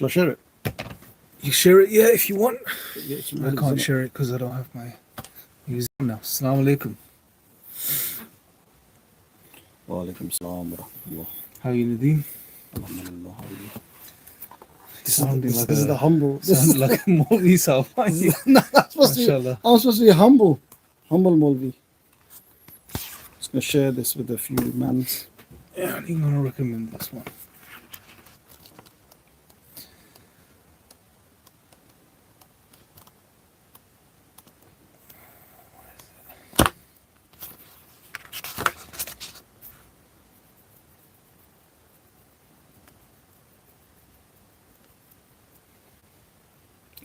Shall I share it? You share it, yeah, if you want. Yeah, it's I really can't easy. share it because I don't have my using now. Assalamu alaikum. Wa alaikum salam wa rahmatullah. How are you, Nadeem? Alhamdulillah, how are you? Sounding This is the humble. This sounding is, like a Molvi sound. this is, no, that's supposed to be, Mashallah. I'm supposed to be humble. Humble Molvi. Just going to share this with a few mans. Yeah, I think I'm gonna recommend this one.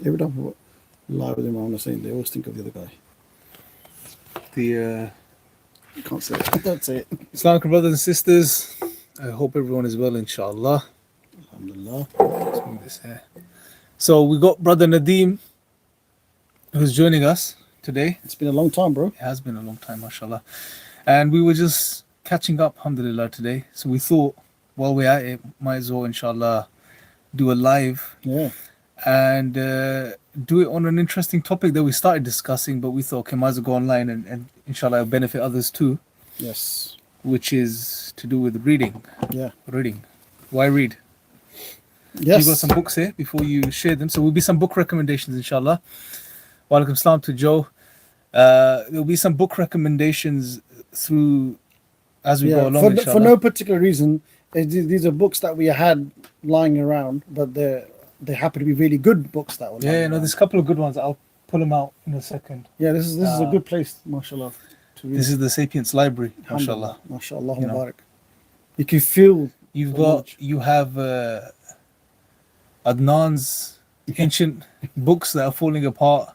Every time I lie with him, I'm not saying they always think of the other guy. The You can't say it. Don't say it. Islamic brothers and sisters, I hope everyone is well, inshallah. Alhamdulillah. Let's move this here. So we got brother Nadeem, who's joining us today. It's been a long time, bro. It has been a long time, mashallah. And we were just catching up, alhamdulillah, today. So we thought, while we're at it, might as well, inshallah, do a live Yeah. and do it on an interesting topic that we started discussing, but we thought, okay, might as well go online and inshallah, it'll benefit others too, Yes. which is to do with reading. Yeah. Reading. Why read? Yes. You got some books here before you share them. So will be some book recommendations, inshallah. Wa alaikum salam to Joe. There'll be some book recommendations through as we go along, inshallah. For no particular reason. These are books that we had lying around, but they happen to be really good books that were lying Yeah, no, around. there's a couple of good ones. I'll pull them out in a second. Yeah, this is a good place, mashallah, to read. This is the Sapiens Library, mashallah. Mashallah, You know. Mubarak. You can feel You have Adnan's ancient books that are falling apart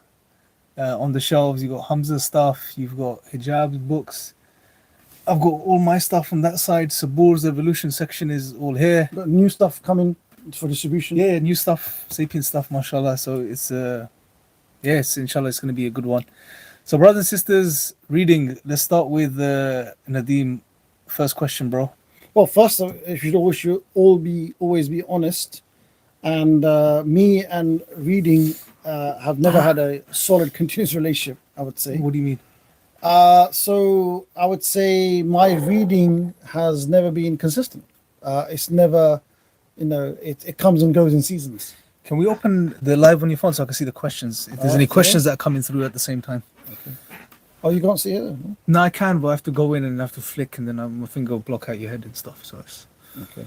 on the shelves. You've got Hamza's stuff. You've got Hijab's books. I've got all my stuff on that side. Sabur's Evolution section is all here. got new stuff coming for distribution. Yeah, new stuff, Sapien stuff, mashallah. So it's yes, inshallah, it's going to be a good one. So, brothers and sisters, reading. Let's start with Nadeem. First question, bro. Well, first, if you should always be honest, and me and reading have never had a solid, continuous relationship, I would say. What do you mean? So I would say my reading has never been consistent. It's never, it comes and goes in seasons. Can we open the live on your phone so I can see the questions? If there's any questions that are coming through at the same time. Okay. Oh, you can't see it? No? No, I can, but I have to go in and I have to flick, and then my finger will block out your head and stuff. So it's, Okay.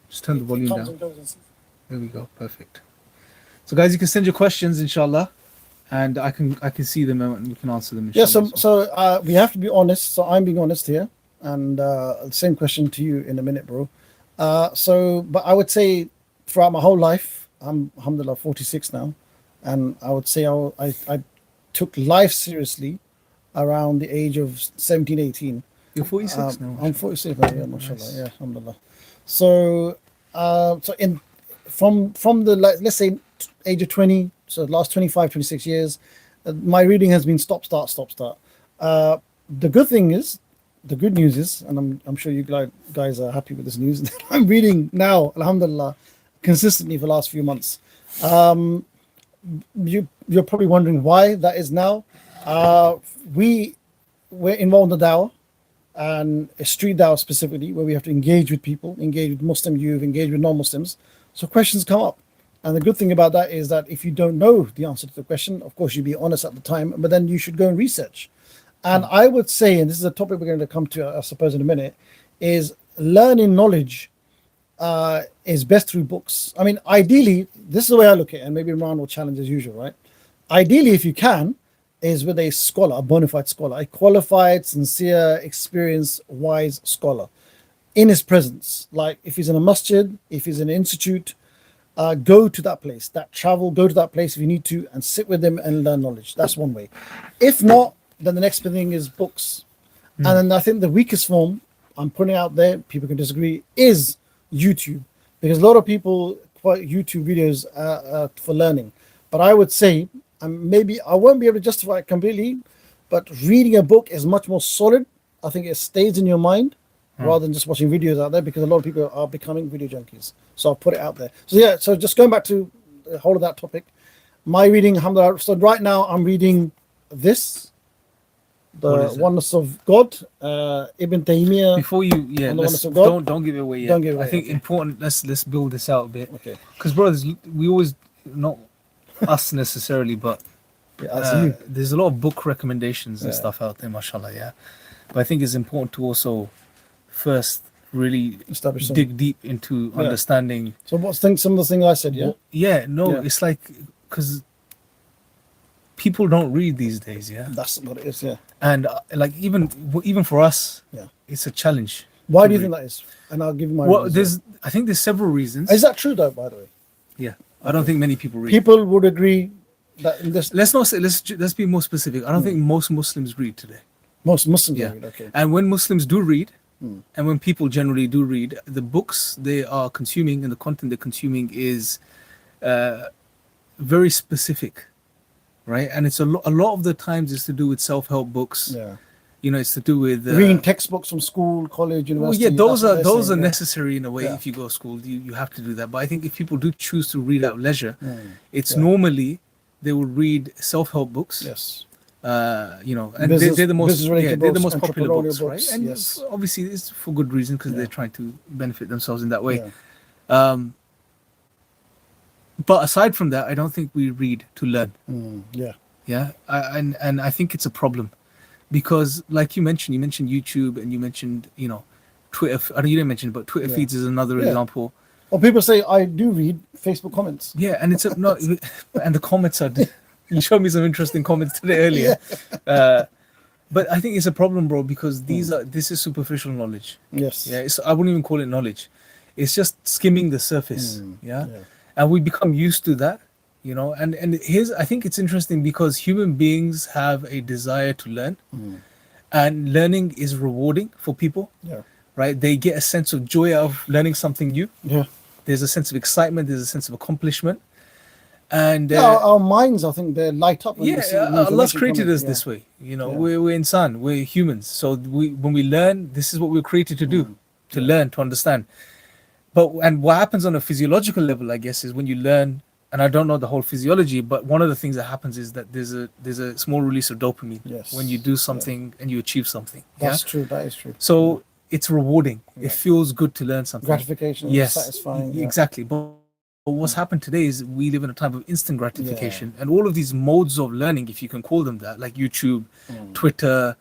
just turn the volume Comes down. and goes in seasons. There we go. Perfect. So, guys, you can send your questions, inshallah, and I can see them and we can answer them. Yeah, Inshallah. so we have to be honest. So I'm being honest here, and same question to you in a minute, bro. But I would say throughout my whole life, I'm alhamdulillah 46 now, and I would say I took life seriously around the age of 17, 18. You're 46 now. I'm 46 now, yeah, mashallah, Nice. yeah, alhamdulillah. So, from the let's say age of 20, so the last 25, 26 years, my reading has been stop, start, stop, start. The good news is, and I'm sure you guys are happy with this news, that I'm reading now, alhamdulillah, consistently for the last few months. You're probably wondering why that is now. We're involved in the dawah, and a street dawah specifically, where we have to engage with people, engage with Muslim youth, engage with non-Muslims. So questions come up. And the good thing about that is that if you don't know the answer to the question, of course, you'd be honest at the time, but then you should go and research. And I would say, and this is a topic we're going to come to, I suppose, in a minute, is learning knowledge is best through books. I mean, ideally, this is the way I look at it, and maybe Imran will challenge as usual, right? Ideally, if you can, is with a scholar, a bona fide scholar, a qualified, sincere, experienced, wise scholar in his presence. Like if he's in a masjid, if he's in an institute, go to that place, go to that place if you need to, and sit with them and learn knowledge. That's one way. If not, then the next thing is books. And then I think the weakest form, I'm putting out there, people can disagree, is YouTube. Because a lot of people quote YouTube videos for learning. But I would say, and maybe I won't be able to justify it completely, but reading a book is much more solid. I think it stays in your mind rather than just watching videos out there, because a lot of people are becoming video junkies. So I'll put it out there. So yeah, so just going back to the whole of that topic, my reading, alhamdulillah, so right now I'm reading this, the Oneness of God, Ibn Taymiyyah. Before you, yeah, don't give it away yet. Don't give it away, I think okay. important. Let's build this out a bit. Okay. Because brothers, we always, not us necessarily, but there's a lot of book recommendations and stuff out there, mashallah. Yeah, but I think it's important to also first really dig deep into understanding. So what's some of the things I said? It's like, because people don't read these days. That's what it is. And like even for us, it's a challenge. Why do you think that is? And I'll give you my reasons. I think there's several reasons. Is that true though, by the way? Yeah, I don't think many people read. People would agree that in this. Let's be more specific. I don't think most Muslims read today. Most Muslims read, okay. And when Muslims do read, and when people generally do read, the books they are consuming and the content they're consuming is very specific, right? And it's a lot of the times it's to do with self-help books. You know, it's to do with reading textbooks from school, college, university. Those are necessary in a way. If you go to school, you have to do that. But I think if people do choose to read at leisure, it's normally they will read self-help books. You know, and they're the most popular books, right? And obviously it's for good reason, because they're trying to benefit themselves in that way. But aside from that, I don't think we read to learn. And I think it's a problem, because like you mentioned YouTube, and you mentioned, you know, Twitter. I know you didn't mention, but Twitter feeds is another example. Or people say I do read Facebook comments. And it's not, and the comments are. You showed me some interesting comments today earlier. But I think it's a problem, bro, because this is superficial knowledge. I wouldn't even call it knowledge. It's just skimming the surface. And we become used to that, you know. And I think it's interesting, because human beings have a desire to learn, and learning is rewarding for people. Right? They get a sense of joy out of learning something new. There's a sense of excitement. There's a sense of accomplishment. And our minds, I think, they light up. Allah's created us this way. You know, we're insan, we're humans. So when we learn, this is what we're created to do, to learn, to understand. And what happens on a physiological level, I guess, is when you learn, and I don't know the whole physiology, but one of the things that happens is that there's a small release of dopamine when you do something and you achieve something. That's true. That is true. So it's rewarding. It feels good to learn something. Gratification. Satisfying. Exactly. But what's happened today is we live in a time of instant gratification, and all of these modes of learning, if you can call them that, like YouTube, Twitter,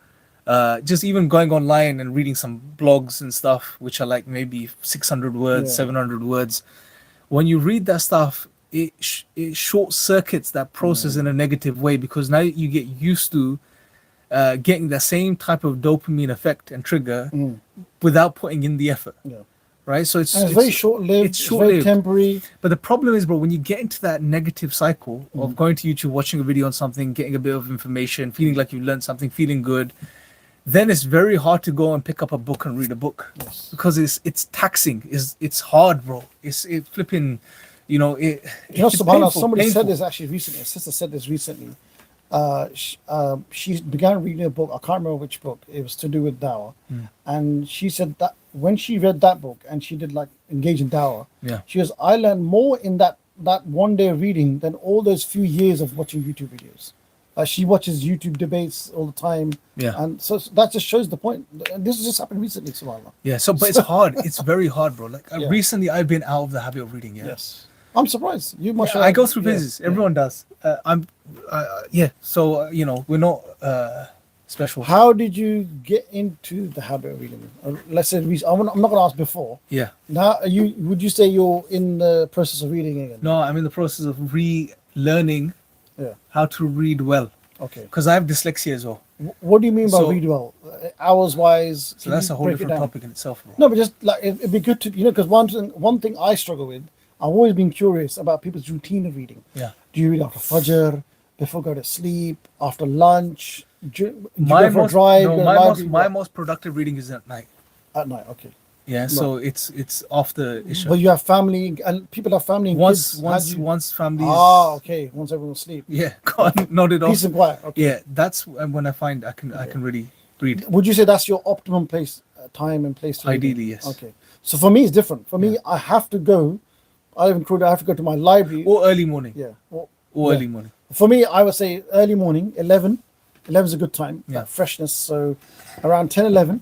just even going online and reading some blogs and stuff, which are like maybe 600 words, 700 words. When you read that stuff, it short circuits that process in a negative way, because now you get used to getting the same type of dopamine effect and trigger without putting in the effort. Right, so it's very short-lived. It's very temporary. But the problem is, bro, when you get into that negative cycle of going to YouTube, watching a video on something, getting a bit of information, feeling like you've learned something, feeling good, then it's very hard to go and pick up a book and read a book, because it's taxing. It's hard, bro. It's flipping, you know. SubhanAllah, somebody said this actually recently. A sister said this recently. She began reading a book. I can't remember which book. It was to do with dawah, and she said that when she read that book and she did like engage in dawah, she goes, I learned more in that one day of reading than all those few years of watching YouTube videos. She watches YouTube debates all the time, and so that just shows the point. And this just happened recently, subhanAllah. But it's hard. It's very hard, bro. Like recently, I've been out of the habit of reading. I'm surprised. You must. I go through phases. Everyone does. So you know, we're not special. How did you get into the habit of reading? Let's say I'm not going to ask before. Now, would you say you're in the process of reading again? No, I'm in the process of relearning how to read well. Okay. Because I have dyslexia as well. What do you mean by read well? Hours wise? So that's a whole different topic in itself, bro. No, but just like it'd be good to, you know, because one thing I struggle with, I've always been curious about people's routine of reading. Do you read after Fajr, before go to sleep, after lunch? My most productive reading is at night. At night, okay. So it's after Isha. But you have family, and people have family. And once kids. Once family. Okay. Once everyone sleep. Nodded off. Peace and quiet. Okay. That's when I find I can really read. Would you say that's your optimum place time and place to read it? Ideally, yes. Okay. So for me, it's different. For me, Yeah. I have to go. I include. I have to go to my library. Or early morning. Yeah. Or yeah. early morning. For me, I would say early morning, 11. 11 is a good time. Yeah. That freshness. So around 10, 11.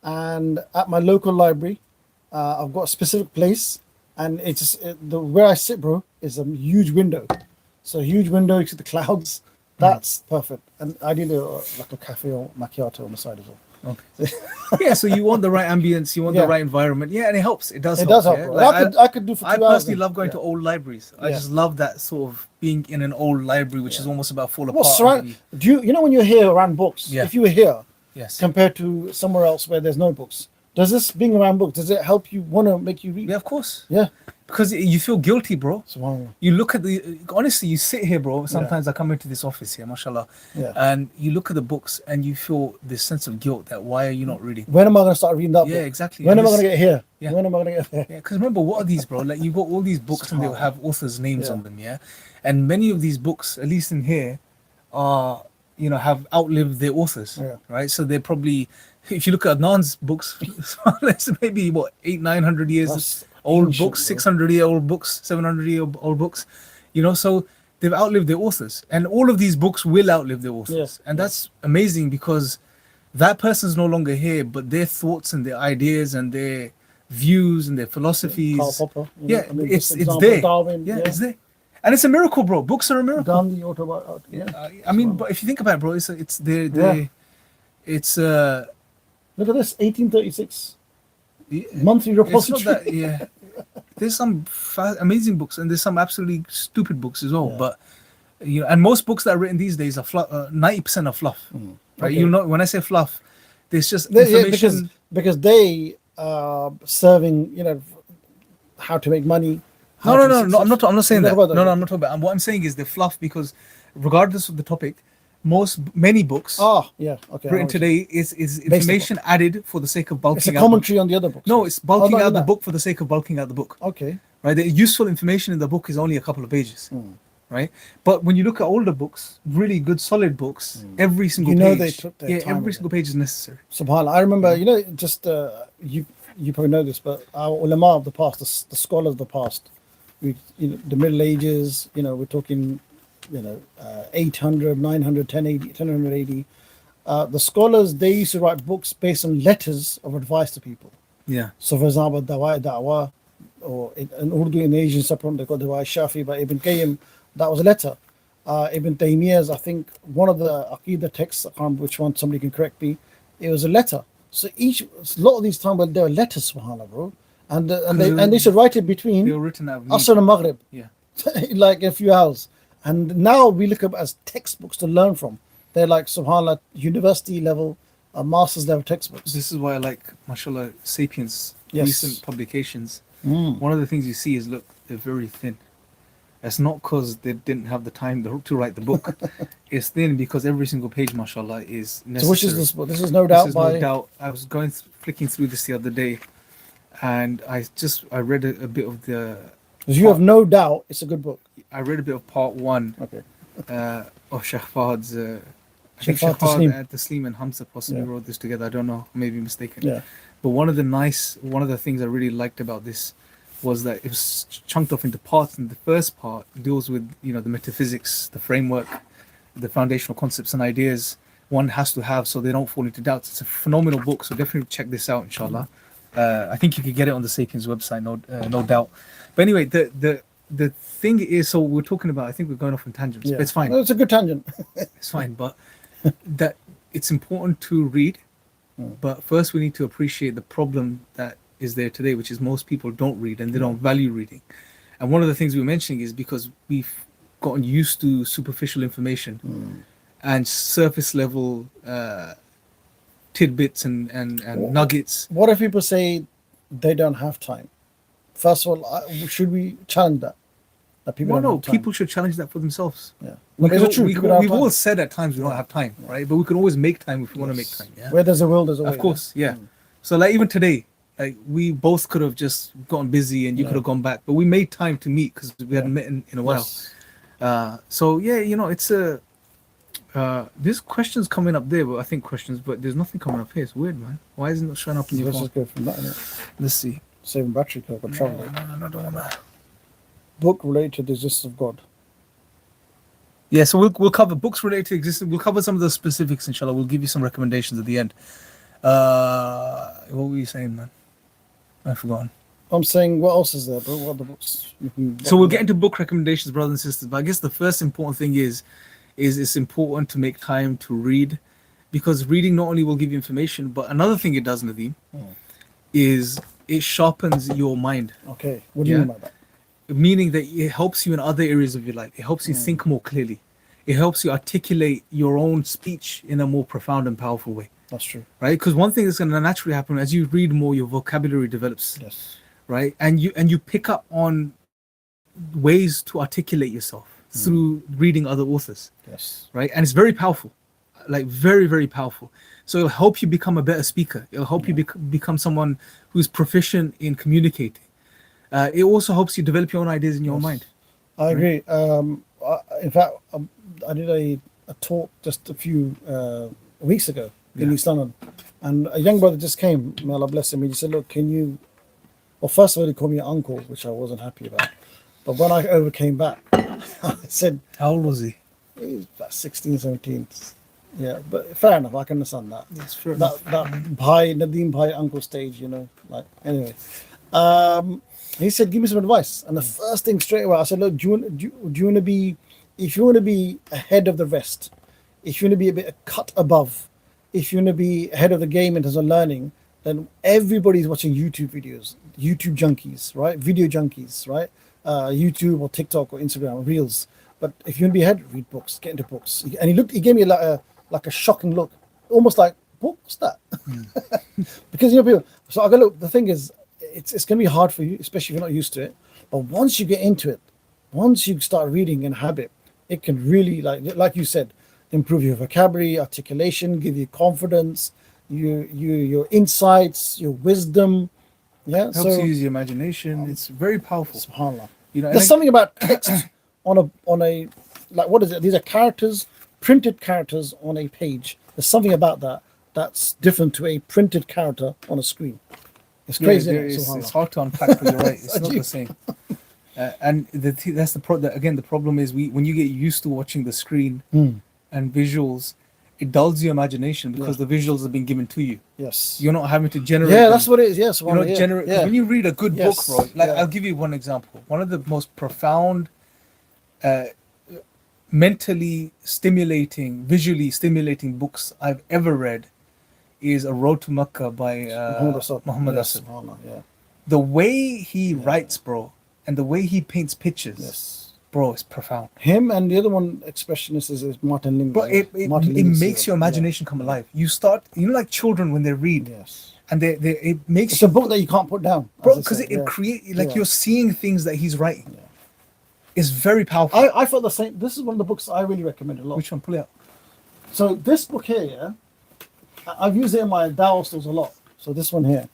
And at my local library, I've got a specific place. And it's where I sit, bro, is a huge window. So a huge window, you see the clouds. That's perfect. And ideally, like a cafe or macchiato on the side as well. Okay. Yeah, so you want the right ambience, you want Yeah. the right environment. Yeah, and it helps. It does It help. does help, yeah? bro. Like, I could do for 2 I hours. personally then. love going Yeah. to old libraries. I Yeah. just love that sort of being in an old library, which is almost about fall Well, apart. under you. do you know when you're here around books? Yeah. If you were here Yes. compared to somewhere else where there's no books, does this being around books, does it help you want to make you read? Yeah, of course. Yeah. Because you feel guilty, bro. Subhanallah. You look at honestly, you sit here, bro. Sometimes I come into this office here, mashallah, Yeah. and you look at the books and you feel this sense of guilt that why are you not reading? When am I going to start reading that Yeah, book? exactly. When And am I this- going to get here? Yeah. When am I going to get there? Yeah, because remember, what are these, bro? Like you got all these books and they'll have authors' names Yeah. on them, yeah. And many of these books, at least in here, are have outlived their authors, Yeah. right? So they're probably, if you look at Adnan's books, it's maybe what 800-900 years That's old ancient, books, bro. 600-year old books, 700-year old books, so they've outlived their authors, and all of these books will outlive their authors, Yeah. and that's amazing because that person's no longer here, but their thoughts and their ideas and their views and their philosophies, Karl Popper. yeah, I mean, it's just it's example, there. Darwin, Yeah, it's there, and it's a miracle, bro. Books are a miracle. Gandhi, autobiography. Yeah. I mean, but if you think about it, bro, it's there. Yeah. It's Look at this, 1836 yeah, monthly it's not repository. that, yeah. There's some amazing books and there's some absolutely stupid books as well. Yeah. But and most books that are written these days are 90% are fluff, right? Okay. You know, when I say fluff, there's just Yeah, information. because they serving how to make money. how to be No. I'm successful. not saying You're that. not about No, I'm not talking about. And what I'm saying is they're fluff because, regardless of the topic, many books Yeah, okay. written today is information added for the sake of bulking It's a out. commentary on the other books. No, it's bulking not out in the that. book for the sake of bulking out the book. Okay. Right, the useful information in the book is only a couple of pages, right? But when you look at older books, really good solid books, every single page, they took their time every with single page is necessary. Subhanallah. I remember, just you probably know this, but our ulama of the past, the scholars of the past, the Middle Ages, we're talking, 800, 900, 1080, 1080. The scholars, they used to write books based on letters of advice to people. Yeah, So, for example, Dawah, or in Urdu, in Asian separate, they call Dawah Shafi by Ibn Qayyim. That was a letter. Ibn Taymiyyah's, I think, one of the Aqidah texts, I can't remember which one, somebody can correct me, it was a letter. So a lot of these times, there were letters, subhanAllah, bro. And they should write it between they were written out of need. Asr and Maghrib, Yeah, like a few hours. And now we look up as textbooks to learn from. They're like, subhanAllah, university level, master's level textbooks. this is why I like, mashallah, Sapiens Yes. recent publications. One of the things you see is, look, they're very thin. It's not because they didn't have the time to write the book. It's thin because every single page, mashallah, is necessary. So which is this book? This is no doubt This is by... no doubt. I was flicking through this the other day, and I read a bit of the. Because you have no doubt it's a good book. I read a bit of part one Okay. of Shahfad's. I think Shahfad Shahfad Taslim. Taslim and Hamza possibly Yeah. wrote this together. I don't know, I may be mistaken. Yeah. But one of the things I really liked about this was that it was chunked off into parts, and the first part deals with the metaphysics, the framework, the foundational concepts and ideas one has to have so they don't fall into doubts. It's a phenomenal book, so definitely check this out, inshallah. I think you could get it on the Sapiens website, no doubt. But anyway, the thing is, so we're talking about, I think we're going off on tangents, Yeah. but it's fine. No, it's a good tangent. It's fine, but that it's important to read, but first we need to appreciate the problem that is there today, which is most people don't read and they don't value reading. And one of the things we're mentioning is because we've gotten used to superficial information and surface level tidbits and nuggets. What if people say they don't have time? First of all, should we challenge that? That people Well, don't no, have time? people should challenge that for themselves. Yeah. We But is it true? People don't have we've time? all said at times we don't have time, right? But we can always make time if we want to make time. Yeah. Where there's a will, there's a way. Of course, yeah. So like even today, like we both could have just gotten busy and you could have gone back, but we made time to meet because we hadn't met in a while. Yes. So yeah, it's There's questions coming up there, but I think questions, but there's nothing coming up here. It's weird, man. Why isn't it showing up in your Let's phone? just go from that. Innit? Let's see. Saving battery because I've got travel. No, don't want that. Book related to the existence of God. Yeah, so we'll cover books related to existence. We'll cover some of the specifics, inshallah. We'll give you some recommendations at the end. What were you saying, man? I've forgotten. I'm saying, what else is there, bro? What are the books? So we'll get into book recommendations, brothers and sisters. But I guess the first important thing is it's important to make time to read, because reading not only will give you information, but another thing it does, Nadeem, is it sharpens your mind. Okay, what do you mean by that? Meaning that it helps you in other areas of your life. It helps you think more clearly. It helps you articulate your own speech in a more profound and powerful way. That's true. Right? Because one thing that's going to naturally happen as you read more, your vocabulary develops. Yes. Right? And you pick up on ways to articulate yourself through reading other authors. Yes. Right? And it's very powerful. Like very, very powerful. So it'll help you become a better speaker. It'll help you become someone who's proficient in communicating. It also helps you develop your own ideas in your own mind. I agree. In fact, I did a talk just a few weeks ago in East London, and a young brother just came, may Allah bless him, he said, look, can you, well, first of all, he called me uncle, which I wasn't happy about. But when I overcame back, I said... How old was he? He was about 16, 17. Yeah, but fair enough, I can understand that. That's fair that Bhai, Nadeem Bhai uncle stage, like, anyway. He said, give me some advice. And the first thing straight away, I said, look, do you want to be, if you want to be ahead of the rest, if you want to be a bit a cut above, if you want to be ahead of the game in terms of learning, then everybody's watching YouTube videos, YouTube junkies, right? Video junkies, right? YouTube or TikTok or Instagram or Reels. But if you want to be ahead, read books, get into books. And he gave me like a shocking look, almost like, what's that? Because, people, so I go, look, the thing is, it's going to be hard for you, especially if you're not used to it. But once you get into it, once you start reading in habit, it can really, like you said, improve your vocabulary, articulation, give you confidence, your insights, your wisdom. Yeah, helps you use your imagination. It's very powerful. SubhanAllah. There's something about text on a like, what is it? These are characters, printed characters on a page. There's something about that's different to a printed character on a screen. It's crazy. It's hard to unpack, but you're right. It's not the same. And that's the problem is when you get used to watching the screen and visuals, it dulls your imagination because the visuals have been given to you. Yes. You're not having to generate. Yeah, that's what it is. Yes. You're not generate. When you read a good book, bro, I'll give you one example. One of the most profound, mentally stimulating, visually stimulating books I've ever read is A Road to Mecca by Muhammad Asad. Yeah. The way he writes, bro, and the way he paints pictures, bro, is profound. Him and the other one, expressionist, is Martin Ling. Bro, it makes your imagination come alive. You start, like children when they read. Yes. And it makes it's a book that you can't put down, bro, because it creates you're seeing things that he's writing. Yeah. It's very powerful. I felt the same. This is one of the books I really recommend a lot. Which one? Pull it out. So this book here, I've used it in my Dawah stores a lot. So this one here.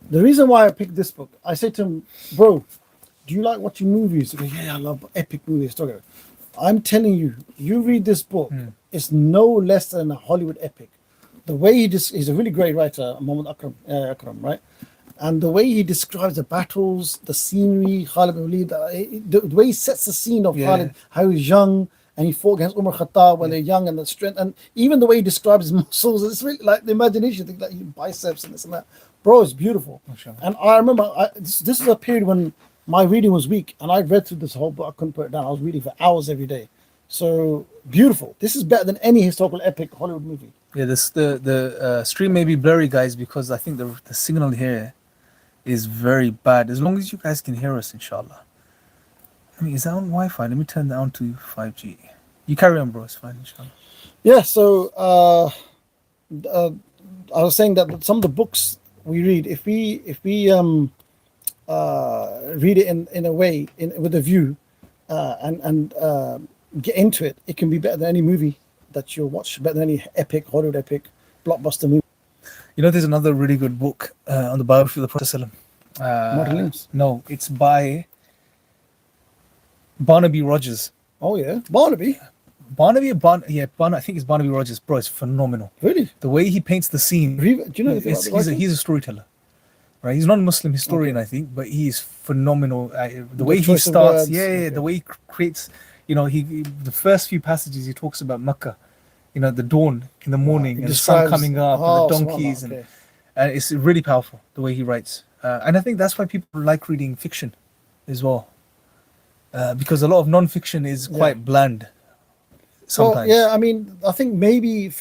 The reason why I picked this book, I said to him, bro, do you like watching movies? He goes, yeah, I love epic movies. I'm telling you, you read this book, it's no less than a Hollywood epic. The way he's a really great writer, Muhammad Akram, right? And the way he describes the battles, the scenery, Khalid bin Walid, the way he sets the scene of Khalid, how he's young, and he fought against Umar Khattab when they're young, and the strength, and even the way he describes his muscles, it's really like the imagination, things like biceps and this and that. Bro, it's beautiful. And I remember this is a period when my reading was weak, and I read through this whole book. I couldn't put it down. I was reading for hours every day. So beautiful. This is better than any historical epic Hollywood movie. Yeah, the stream may be blurry, guys, because I think the signal here is very bad. As long as you guys can hear us, inshallah. I mean, is that on Wi-Fi? Let me turn that on to 5G. You carry on, bro. It's fine, inshallah. Yeah. So I was saying that some of the books we read, if we read it in a way, with a view, and get into it, it can be better than any movie that you'll watch, better than any epic, Hollywood epic, blockbuster movie. There's another really good book on the biography of the Prophet. No, it's by Barnaby Rogers. Oh yeah, Barnaby. I think it's Barnaby Rogers, bro. It's phenomenal. Really? The way he paints the scene. Do you know anything about the writer? He's a storyteller, right? He's not a Muslim historian, Okay. I think, but he is phenomenal. The way he choice of starts, words, okay. the way he creates, the first few passages he talks about Mecca, the dawn in the morning He and the sun describes- coming up oh, and the donkeys, subhanallah, okay. and it's really powerful the way he writes. And I think that's why people like reading fiction as well, because a lot of non-fiction is quite bland. Sometimes. Well, yeah, I mean, I think maybe if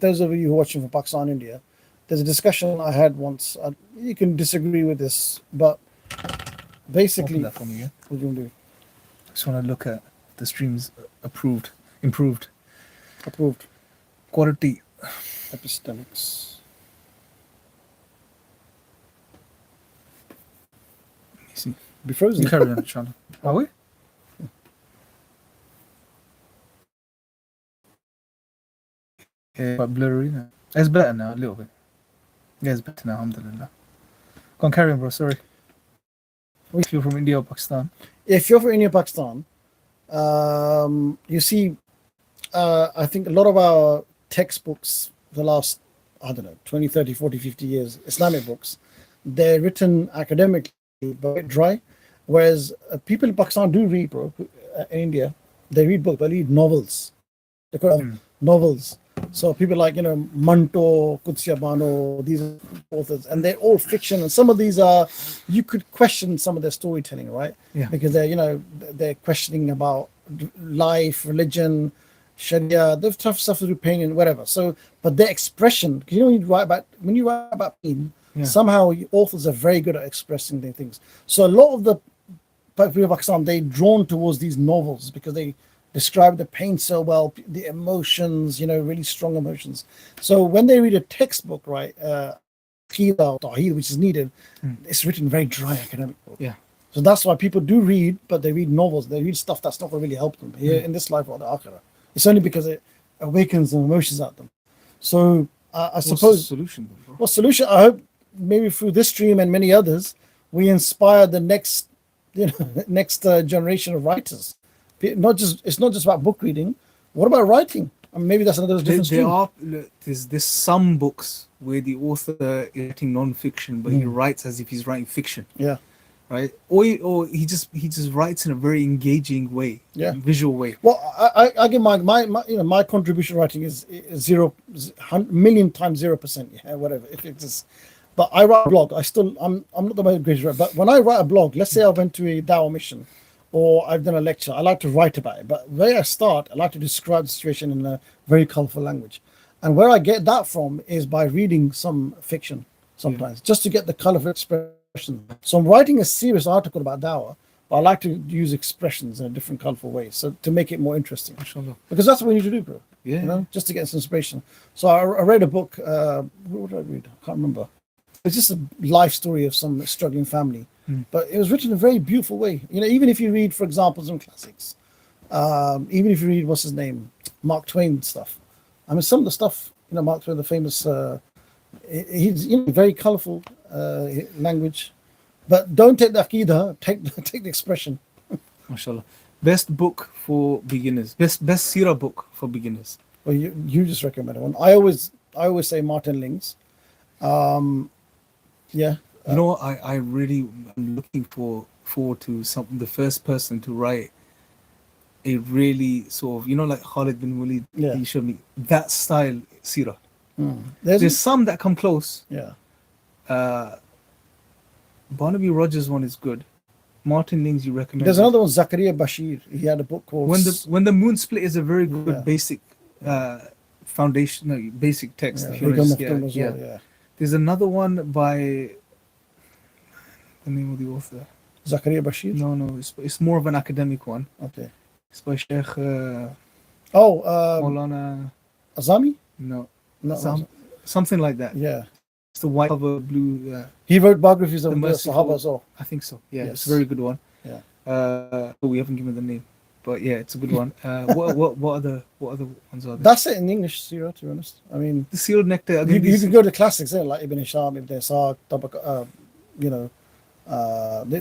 those of you who are watching from Pakistan, India, there's a discussion I had once. You can disagree with this, but basically, Open that for me, yeah? what do you want to do? Just want to look at the streams improved Approved quality. epistemics. Let me see. Be frozen. You carry on, inshallah. Are we? Yeah, quite blurry now. It's better now, a little bit. Yeah, it's better now, alhamdulillah. Go on, carry on, bro. Sorry. If you're from India or Pakistan. If you're from India, Pakistan, you see, I think a lot of our textbooks, the last, 20, 30, 40, 50 years, Islamic books, they're written academically, but a bit dry. Whereas people in Pakistan do read, bro. In India, they read books, they read novels. They call them novels. So people like, Manto, Qudsiya Bano, these are authors, and they're all fiction. And some of these you could question some of their storytelling, right? Yeah. Because they're questioning about life, religion, Sharia, the tough stuff to do, pain and whatever. So, but their expression, because when you write about pain, somehow authors are very good at expressing their things. So a lot of the people of Pakistan, they're drawn towards these novels because they describe the pain so well, the emotions, really strong emotions. So when they read a textbook, right, Aqeedah or Tawheed, which is needed, it's written very dry academic book. Yeah. So that's why people do read, but they read novels. They read stuff that's not going to really help them here in this life or the akhirah. It's only because it awakens the emotions at them. So I suppose. What's the solution, bro? What solution? I hope maybe through this stream and many others, we inspire the next generation of writers. It's not just about book reading. What about writing? I mean, maybe that's another different stream. There's some books where the author is writing non-fiction, but he writes as if he's writing fiction. Yeah. Right. Or he just writes in a very engaging way. Yeah. Visual way. Well, I give my contribution writing is 1,000,000 times 0%. Yeah, whatever. If it's just, but I write a blog. I'm not the most greatest writer, but when I write a blog, let's say I went to a Dawah mission, or I've done a lecture, I like to write about it. But where I start, I like to describe the situation in a very colorful language. And where I get that from is by reading some fiction sometimes, just to get the colorful expression. So I'm writing a serious article about Dawah, but I like to use expressions in a different colorful way, so to make it more interesting. Mashallah. Because that's what we need to do, bro. Yeah. Just to get some inspiration. So I read a book, what did I read? I can't remember. It's just a life story of some struggling family. But it was written in a very beautiful way. Even if you read, for example, some classics, even if you read, what's his name, Mark Twain stuff. I mean, some of the stuff, Mark Twain, the famous, he's very colorful language. But don't take the Aqeedah, take the expression. MashaAllah. Best book for beginners. Best seerah book for beginners. Well, you just recommended one. I always say Martin Ling's. Yeah. I really am looking forward to the first person to write a really sort of, like Khalid bin Walid, he showed me that style seerah. There's some that come close. Yeah. Barnaby Rogers one is good. Martin Ling's you recommend. There's another one, Zakaria Bashir. He had a book called When the Moon Split is a very good basic foundation, basic text. Yeah. There's another one by the name of the author. Zakaria Bashir? No, it's more of an academic one. Okay. It's by Sheikh Maulana Azami? No. Something like that. Yeah. It's the white cover blue. He wrote biographies of the Merciful- Sahaba as well. I think so. Yeah, Yes. it's a very good one. Yeah. We haven't given the name, but yeah, it's a good one. What other ones are there? That's it in English, Sirah, to be honest. I mean, The Sealed Nectar. you can go to classics there, like Ibn Hisham, Ibn Ishaq,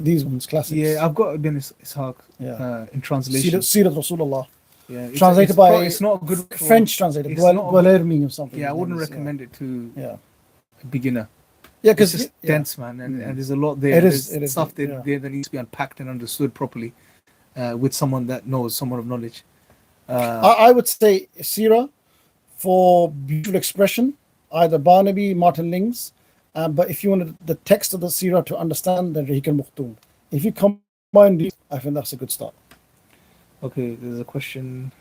these ones, classics. Yeah, I've got Ibn Ishaq Yeah. in translation. Sirat Rasulullah. Yeah, translated by it's not a good French translator, it's not a good- Guillermo or something. Yeah, I his wouldn't name is, recommend it to Yeah, a beginner. yeah, It's because just dense, man, and there's a lot there. It and is, There's it is, stuff yeah. there that needs to be unpacked and understood properly with someone that knows, someone of knowledge. I would say Sira for beautiful expression, either Barnaby, Martin Lings. But if you wanted the text of the Sira to understand, then Rahik al-Maktoum. If you combine these, I think that's a good start. Okay, there's a question.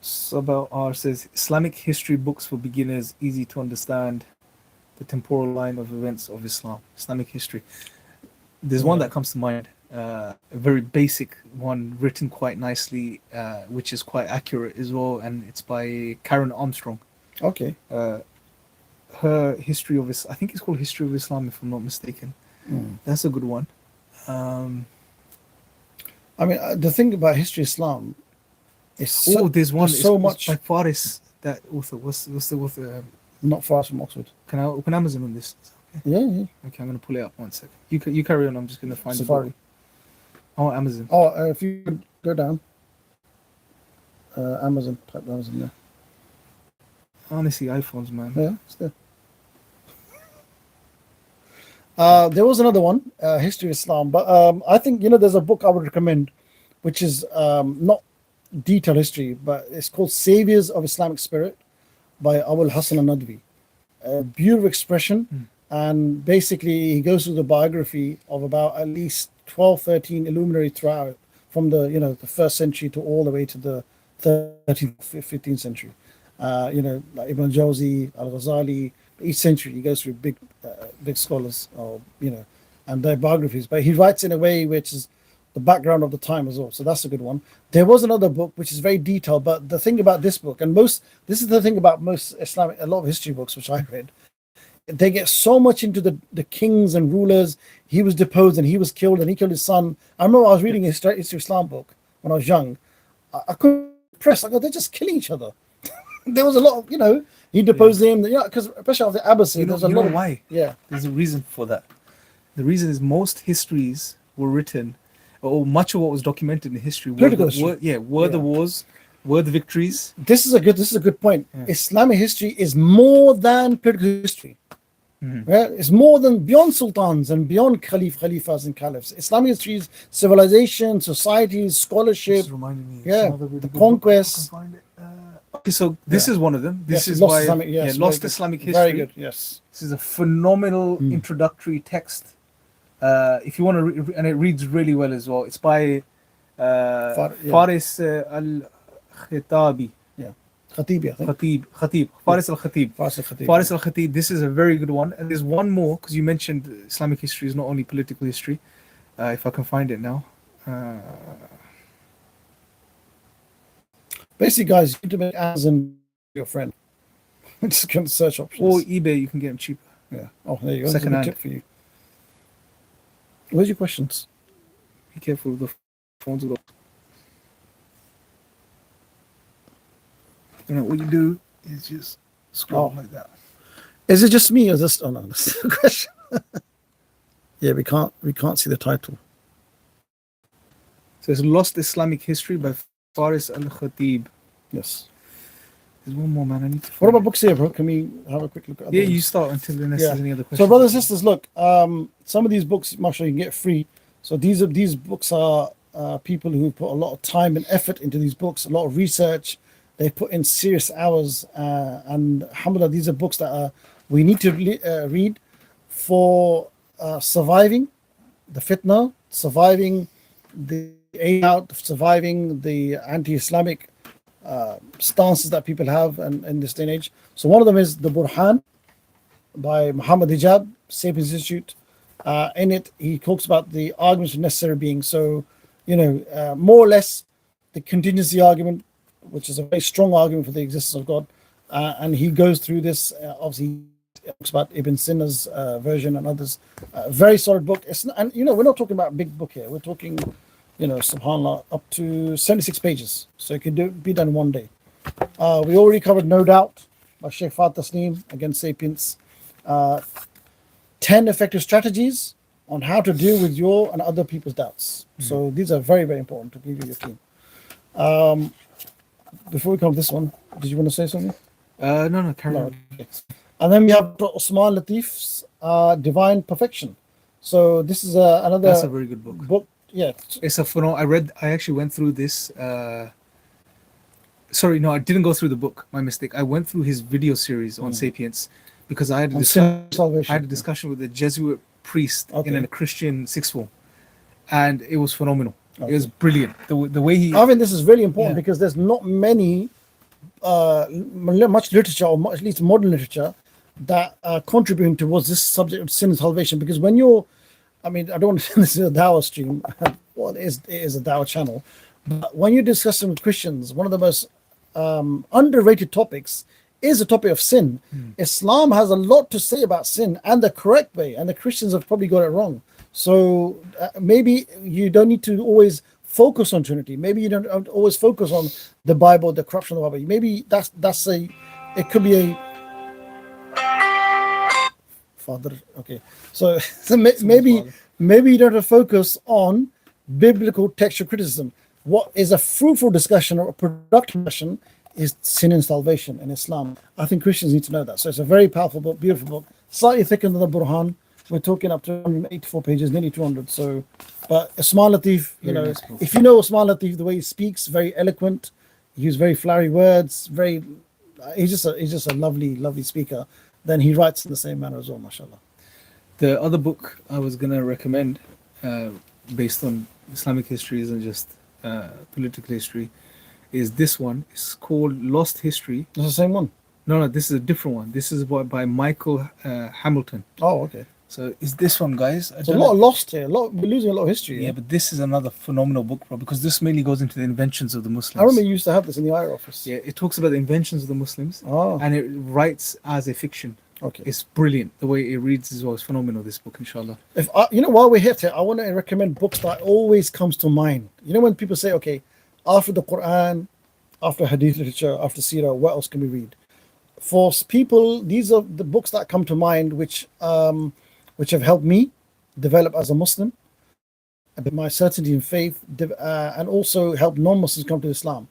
Sabah R says Islamic history books for beginners, easy to understand the temporal line of events of Islam. Islamic history. There's one that comes to mind, a very basic one, written quite nicely, which is quite accurate as well, and it's by Karen Armstrong. Okay. Her history of I think it's called History of Islam, if I'm not mistaken. That's a good one. I mean, the thing about history of Islam is there's one. there's so it's much. by Faris. That author. What's the author? Not far from Oxford. Can I open Amazon on this? Okay. Yeah. Okay, I'm gonna pull it up 1 second. You carry on. I'm just gonna find Safari. the book. Oh, Amazon. Oh, if you could go down, Amazon, type Amazon there. Honestly, iPhones, man. Yeah, it's there. There was another one, History of Islam, but I think there's a book I would recommend, which is not detailed history, but it's called Saviors of Islamic Spirit by Abul Hassan al-Nadwi. Beautiful expression, and basically he goes through the biography of about at least 12, 13 illuminary throughout, from the the 1st century to all the way to the 13th, 15th century. Like Ibn Jawzi, Al-Ghazali. Each century he goes through big scholars, and their biographies. But he writes in a way which is the background of the time as well. So that's a good one. There was another book which is very detailed, but the thing about this book, and this is the thing about most Islamic, a lot of history books which I read, they get so much into the kings and rulers. He was deposed and he was killed and he killed his son. I remember I was reading a History of Islam book when I was young. I couldn't press. I go, they're just killing each other. There was a lot of, he deposed him, because especially after the Abbasid, there's a lot of, why? Yeah. There's a reason for that. The reason is most histories were written, or much of what was documented in history were the wars, were the victories. This is a good point. Yeah. Islamic history is more than political history. Right? It's more than beyond sultans and beyond khalifas and caliphs. Islamic history is civilization, societies, scholarship, This is reminding me. the conquest. Okay, so this is one of them. This is Lost why Islamic, yes, Lost very Islamic good. History. Very good, yes. This is a phenomenal introductory text. If you want to, and it reads really well as well. It's by Faris al-Khitabi. Khatib, I think. Khatib. Faris al-Khatib. Faris al-Khatib. Faris al-Khatib. This is a very good one. And there's one more, because you mentioned Islamic history is not only political history. If I can find it now. Basically, guys, you need to make Amazon your friend. Just go to search options. Or eBay, you can get them cheaper. Yeah. Oh, there you go. Second That's a hand. good tip for you. Where's your questions? Be careful with the phones. What you do is just scroll like that. Is it just me or just? Oh no, that's the question. Yeah, we can't see the title. So it's Lost Islamic History by Faris al-Khatib. Yes. There's one more, man. I need to. What about books here, bro? Can we have a quick look at? Yeah, you start until unless there's any other questions. So, brothers and sisters, look. Some of these books, mashallah, you can get free. So these books are people who put a lot of time and effort into these books, a lot of research. They put in serious hours, and alhamdulillah, these are books that we need to read for surviving the fitna, surviving the out, surviving the anti-Islamic stances that people have in this day and age. So one of them is the Burhan by Muhammad Hijab, Sapiens Institute. In it, he talks about the arguments for necessary being. So, more or less the contingency argument, which is a very strong argument for the existence of God. And he goes through this, obviously, he talks about Ibn Sina's version and others. Very solid book. We're not talking about a big book here. We're talking, subhanAllah, up to 76 pages. So it can be done one day. We already covered No Doubt by Sheikh Fat Tasneem, again, Sapiens. 10 effective strategies on how to deal with your and other people's doubts. So these are very, very important to give you your team. Before we come to this one, did you want to say something? No, carry No. on. Okay. And then we have Dr. Usman Latif's Divine Perfection. So this is another That's a very good book. Yeah. It's a phenomenal. I actually went through this. Sorry, no, I didn't go through the book. My mistake. I went through his video series on Sapiens because I had a On discussion. salvation. I had a discussion with a Jesuit priest Okay. in a Christian sixth form, and it was phenomenal. Okay. It was brilliant. The way he. I think this is really important Yeah. because there's not many, much literature, or at least modern literature, that are contributing towards this subject of sin and salvation. Because when you're, I mean, I don't want to say this is a Dawah stream. Well, it is a Dawah channel. But when you're discussing with Christians, one of the most underrated topics is the topic of sin. Islam has a lot to say about sin and the correct way, and the Christians have probably got it wrong. So maybe you don't need to always focus on Trinity. Maybe you don't always focus on the Bible, the corruption of the Bible. Maybe it could be a father. Okay, so maybe you don't have to focus on biblical textual criticism. What is a fruitful discussion or a productive discussion is sin and salvation in Islam. I think Christians need to know that. So it's a very powerful book, beautiful book, slightly thicker than the Burhan. We're talking up to 184 pages, nearly 200. So, but Usman Latif, Nice book. if you know Usman Latif, the way he speaks, very eloquent. He uses very flowery words. He's just a lovely speaker. Then he writes in the same manner as well, mashallah. The other book I was gonna recommend, based on Islamic history, isn't just political history, is this one. It's called Lost History. It's the same one. No, this is a different one. This is by Michael Hamilton. Oh, okay. So is this one, guys? There's a lot of lost here. We're losing a lot of history. Yeah, but this is another phenomenal book, bro, because this mainly goes into the inventions of the Muslims. I remember you used to have this in the IR office. Yeah, it talks about the inventions of the Muslims, Oh, and it writes as a fiction. okay. It's brilliant. The way it reads as well is phenomenal. This book, inshallah. While we're here, I want to recommend books that always comes to mind. When people say, okay, after the Quran, after Hadith literature, after Seerah, what else can we read? For people, these are the books that come to mind, which have helped me develop as a Muslim, my certainty in faith, and also help non-Muslims come to Islam.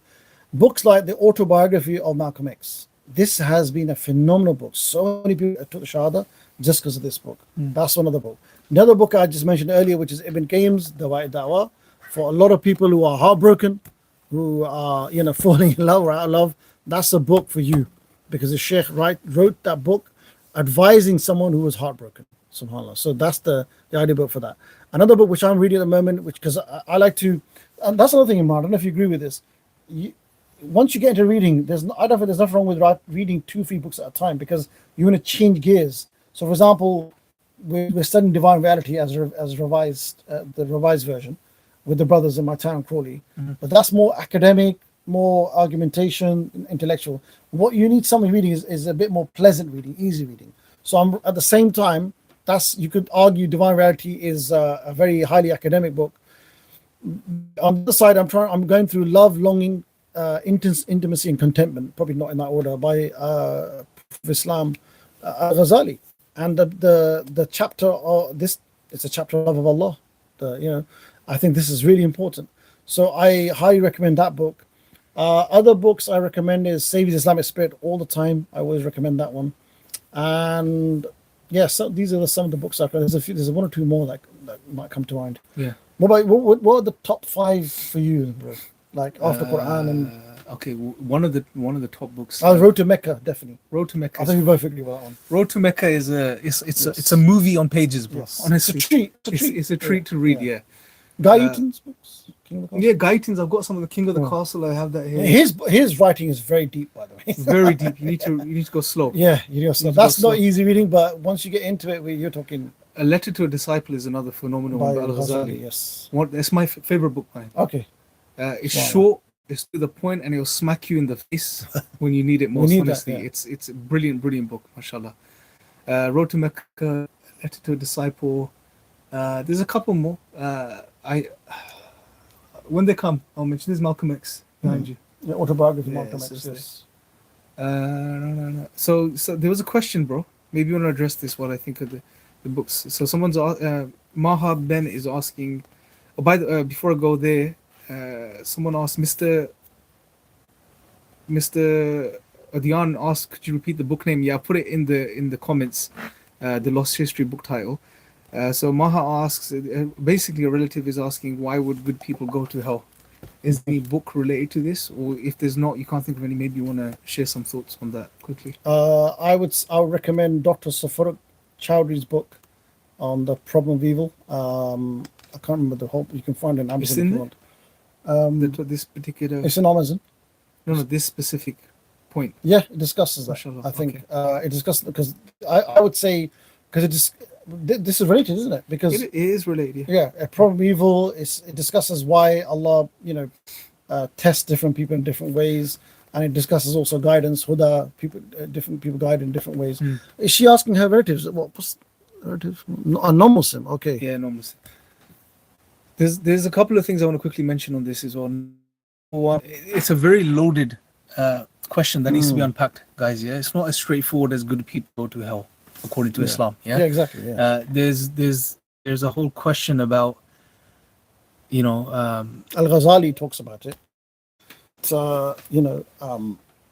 Books like the autobiography of Malcolm X. This has been a phenomenal book. So many people took the Shahada just because of this book. That's one other book. Another book I just mentioned earlier, which is Ibn Qayyim's Dawai Dawah. For a lot of people who are heartbroken, who are falling in love or out of love, that's a book for you, because the Sheikh wrote that book advising someone who was heartbroken. SubhanAllah. So that's the ideal book for that. Another book which I'm reading at the moment, because I like to, and that's another thing, Imran, I don't know if you agree with this. Once you get into reading, I don't think there's nothing wrong with reading 2-3 books at a time, because you want to change gears. So, for example, we're studying Divine Reality as revised, the revised version, with the brothers in my town, Crawley. But that's more academic, more argumentation, intellectual. What you need someone reading is a bit more pleasant reading, easy reading. So I'm at the same time, you could argue Divine Reality is a very highly academic book. On the other side, I'm going through Love, Longing, Intimacy and Contentment, probably not in that order, by Islam Ghazali. And the chapter it's a chapter of love of Allah. I think this is really important. So I highly recommend that book. Other books I recommend is Save the Islamic Spirit all the time. I always recommend that one. And so these are some of the books I recommend. There's one or two more that might come to mind. Yeah. What are the top 5 for you, bro? Like after Quran and okay, one of the top books. Road to Mecca, definitely. Road to Mecca. I think we both agree with that one. Road to Mecca is it's a movie on pages, bro. Yes. Honestly, It's a treat. it's a treat to read. Yeah. Guy Eaton's books. King of the Castle. Yeah, Guyton's. I've got some of the King of the Castle. I have that here. His writing is very deep, by the way. It's very deep. You need to go slow. Yeah, that's not easy reading, but once you get into it, you're talking. A Letter to a Disciple is another phenomenal By one by Al-Ghazali. Yes. That's my favorite book by him. Okay. It's Wow. short, it's to the point, and it'll smack you in the face when you need it most. need that, Honestly, yeah. it's a brilliant book, mashallah. Road to Mecca, Letter to a Disciple. There's a couple more. When they come, I'll mention. There's Malcolm X behind you. Yeah, autobiography of Yeah, Malcolm so X. it's Yes. No. So there was a question, bro. Maybe you want to address this while I think of the books. So someone's Maha Ben is asking. Oh, before I go there, Someone asked Mr. Adian asked, could you repeat the book name? Yeah, I put it in the comments. The Lost History book title. So Maha asks, basically a relative is asking, why would good people go to hell? Is the book related to this, or if there's not, you can't think of any, maybe you want to share some thoughts on that quickly. I would recommend Dr. Safaruk Chowdhury's book on the problem of evil. I can't remember the whole. You can find it on Amazon if you want. This particular. It's in Amazon. No, this specific point. Yeah, it discusses that. Mashallah, I think okay. it discusses because I would say because it is this is related, isn't it? Because It is related. yeah, a problem of evil is it discusses why Allah tests different people in different ways, and it discusses also guidance. Huda, people, different people guide in different ways. Is she asking her relatives? What's relatives? A non-Muslim? Okay. Yeah, enormous. There's a couple of things I want to quickly mention on this as well. One, it's a very loaded question that needs to be unpacked, guys. Yeah, it's not as straightforward as good people go to hell according to Islam. Yeah, exactly. Yeah. There's a whole question about Al-Ghazali talks about it. So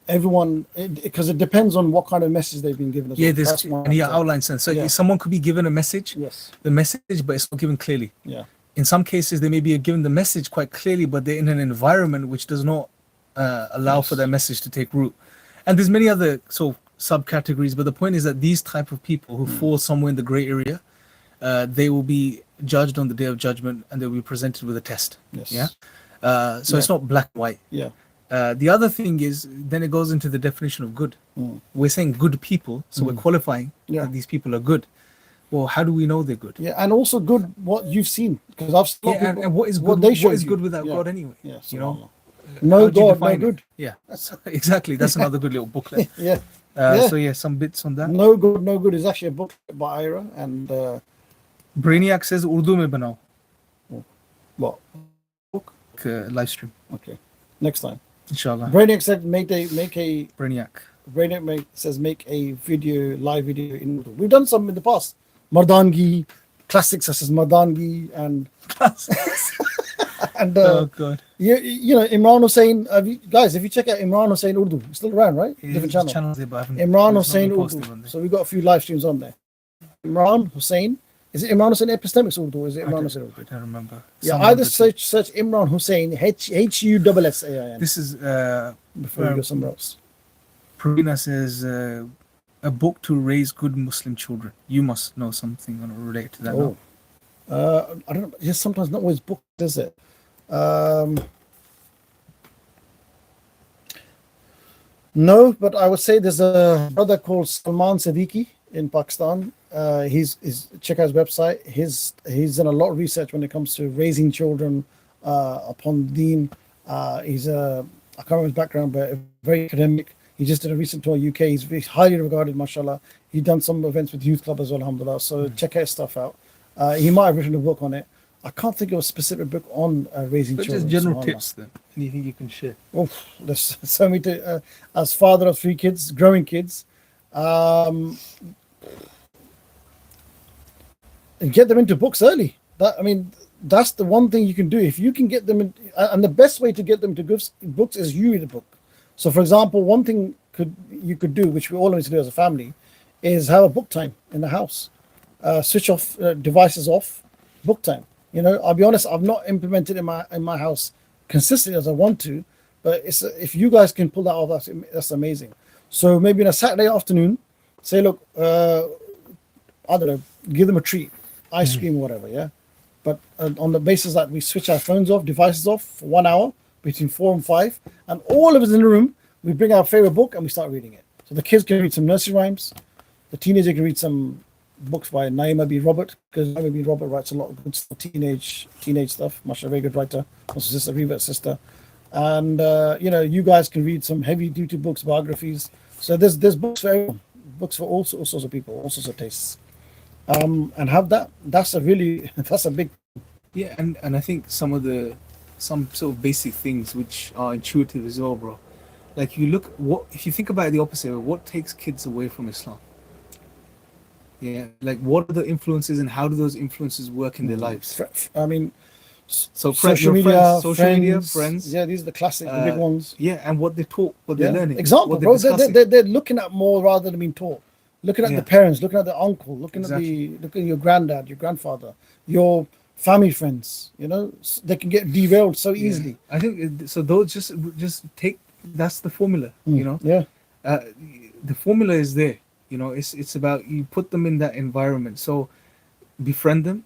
everyone, because it depends on what kind of message they've been given. And he outlines sense. So someone could be given a message, the message, but it's not given clearly. Yeah. In some cases, they may be given the message quite clearly, but they're in an environment which does not allow for that message to take root. And there's many other subcategories, but the point is that these type of people who fall somewhere in the gray area, they will be judged on the day of judgment, and they'll be presented with a test. Yes. Yeah. It's not black and white. Yeah. The other thing is, then it goes into the definition of good. We're saying good people, so we're qualifying that these people are good. Well, how do we know they're good? Yeah, and also good what you've seen, because I've seen and what is good? What is good without God anyway? Yeah, no God, no good. Yeah, exactly. That's another good little booklet. Yeah. So some bits on that. No good is actually a book by Ira and. Brainiac says Urdu mein banao. What? Book live stream. Okay, next time. Inshallah. Brainiac said make a. Brainiac. Says make a live video in Urdu. We've done some in the past. Mardangi, classics such as Mardangi and and oh god. Imran Hussain. Guys, if you check out Imran Hussain Urdu, it's still around, right? Different channel. Imran Hussain Urdu. So we got a few live streams on there. Imran Hussain. Is it Imran Hussain Epistemics Urdu or is it Imran Hussain Urdu? I don't remember. Yeah, either search Imran Hussain Husain. This is before you go somewhere else. Pravina says a book to raise good Muslim children. You must know something related to that. Oh. I don't know. Just sometimes not always book, is it? No, but I would say there's a brother called Salman Siddiqui in Pakistan. He's check out his website. He's done a lot of research when it comes to raising children upon Deen. I can't remember his background, but very academic. He just did a recent tour in UK. He's highly regarded, mashallah. He's done some events with youth club as well, alhamdulillah. So check his stuff out. He might have written a book on it. I can't think of a specific book on raising children. Just general tips then. Anything you can share? Oh, there's so many. As father of 3 kids, growing kids, and get them into books early. That's the one thing you can do. If you can get them in, and the best way to get them to books is you read a book. So, for example, one thing you could do, which we all need to do as a family, is have a book time in the house. Switch off devices off, book time. I'll be honest, I've not implemented in my house consistently as I want to, but if you guys can pull that off, that's amazing. So maybe on a Saturday afternoon, say, look, I don't know, give them a treat, ice cream, whatever, yeah. But on the basis that we switch our phones off, devices off for 1 hour between 4 and 5, and all of us in the room, we bring our favorite book and we start reading it. So the kids can read some nursery rhymes, the teenager can read some books by Naima B. Robert, because Naima B. Robert writes a lot of good stuff, teenage stuff. Mashallah, very good writer. Also, sister, Reva, sister, and you guys can read some heavy-duty books, biographies. So there's books for everyone, books for all sorts of people, all sorts of tastes, and have that. That's a big. Yeah, and I think some sort of basic things which are intuitive as well, bro. Like if you think about it the opposite, what takes kids away from Islam? Yeah, like what are the influences and how do those influences work in their lives? So social your media, friends, social friends, media, friends. Yeah, these are the classic, the big ones. Yeah, and what they talk, what they're learning, Example, what they're bro. discussing. They're looking at more rather than being taught. Looking at Yeah. the parents, looking at the uncle, looking Exactly. looking at your granddad, your grandfather, your family friends. You know, they can get derailed so Yeah. easily. I think so. Those just take, that's the formula. You know, Yeah. uh, the formula is there. You know, it's about, you put them in that environment. So befriend them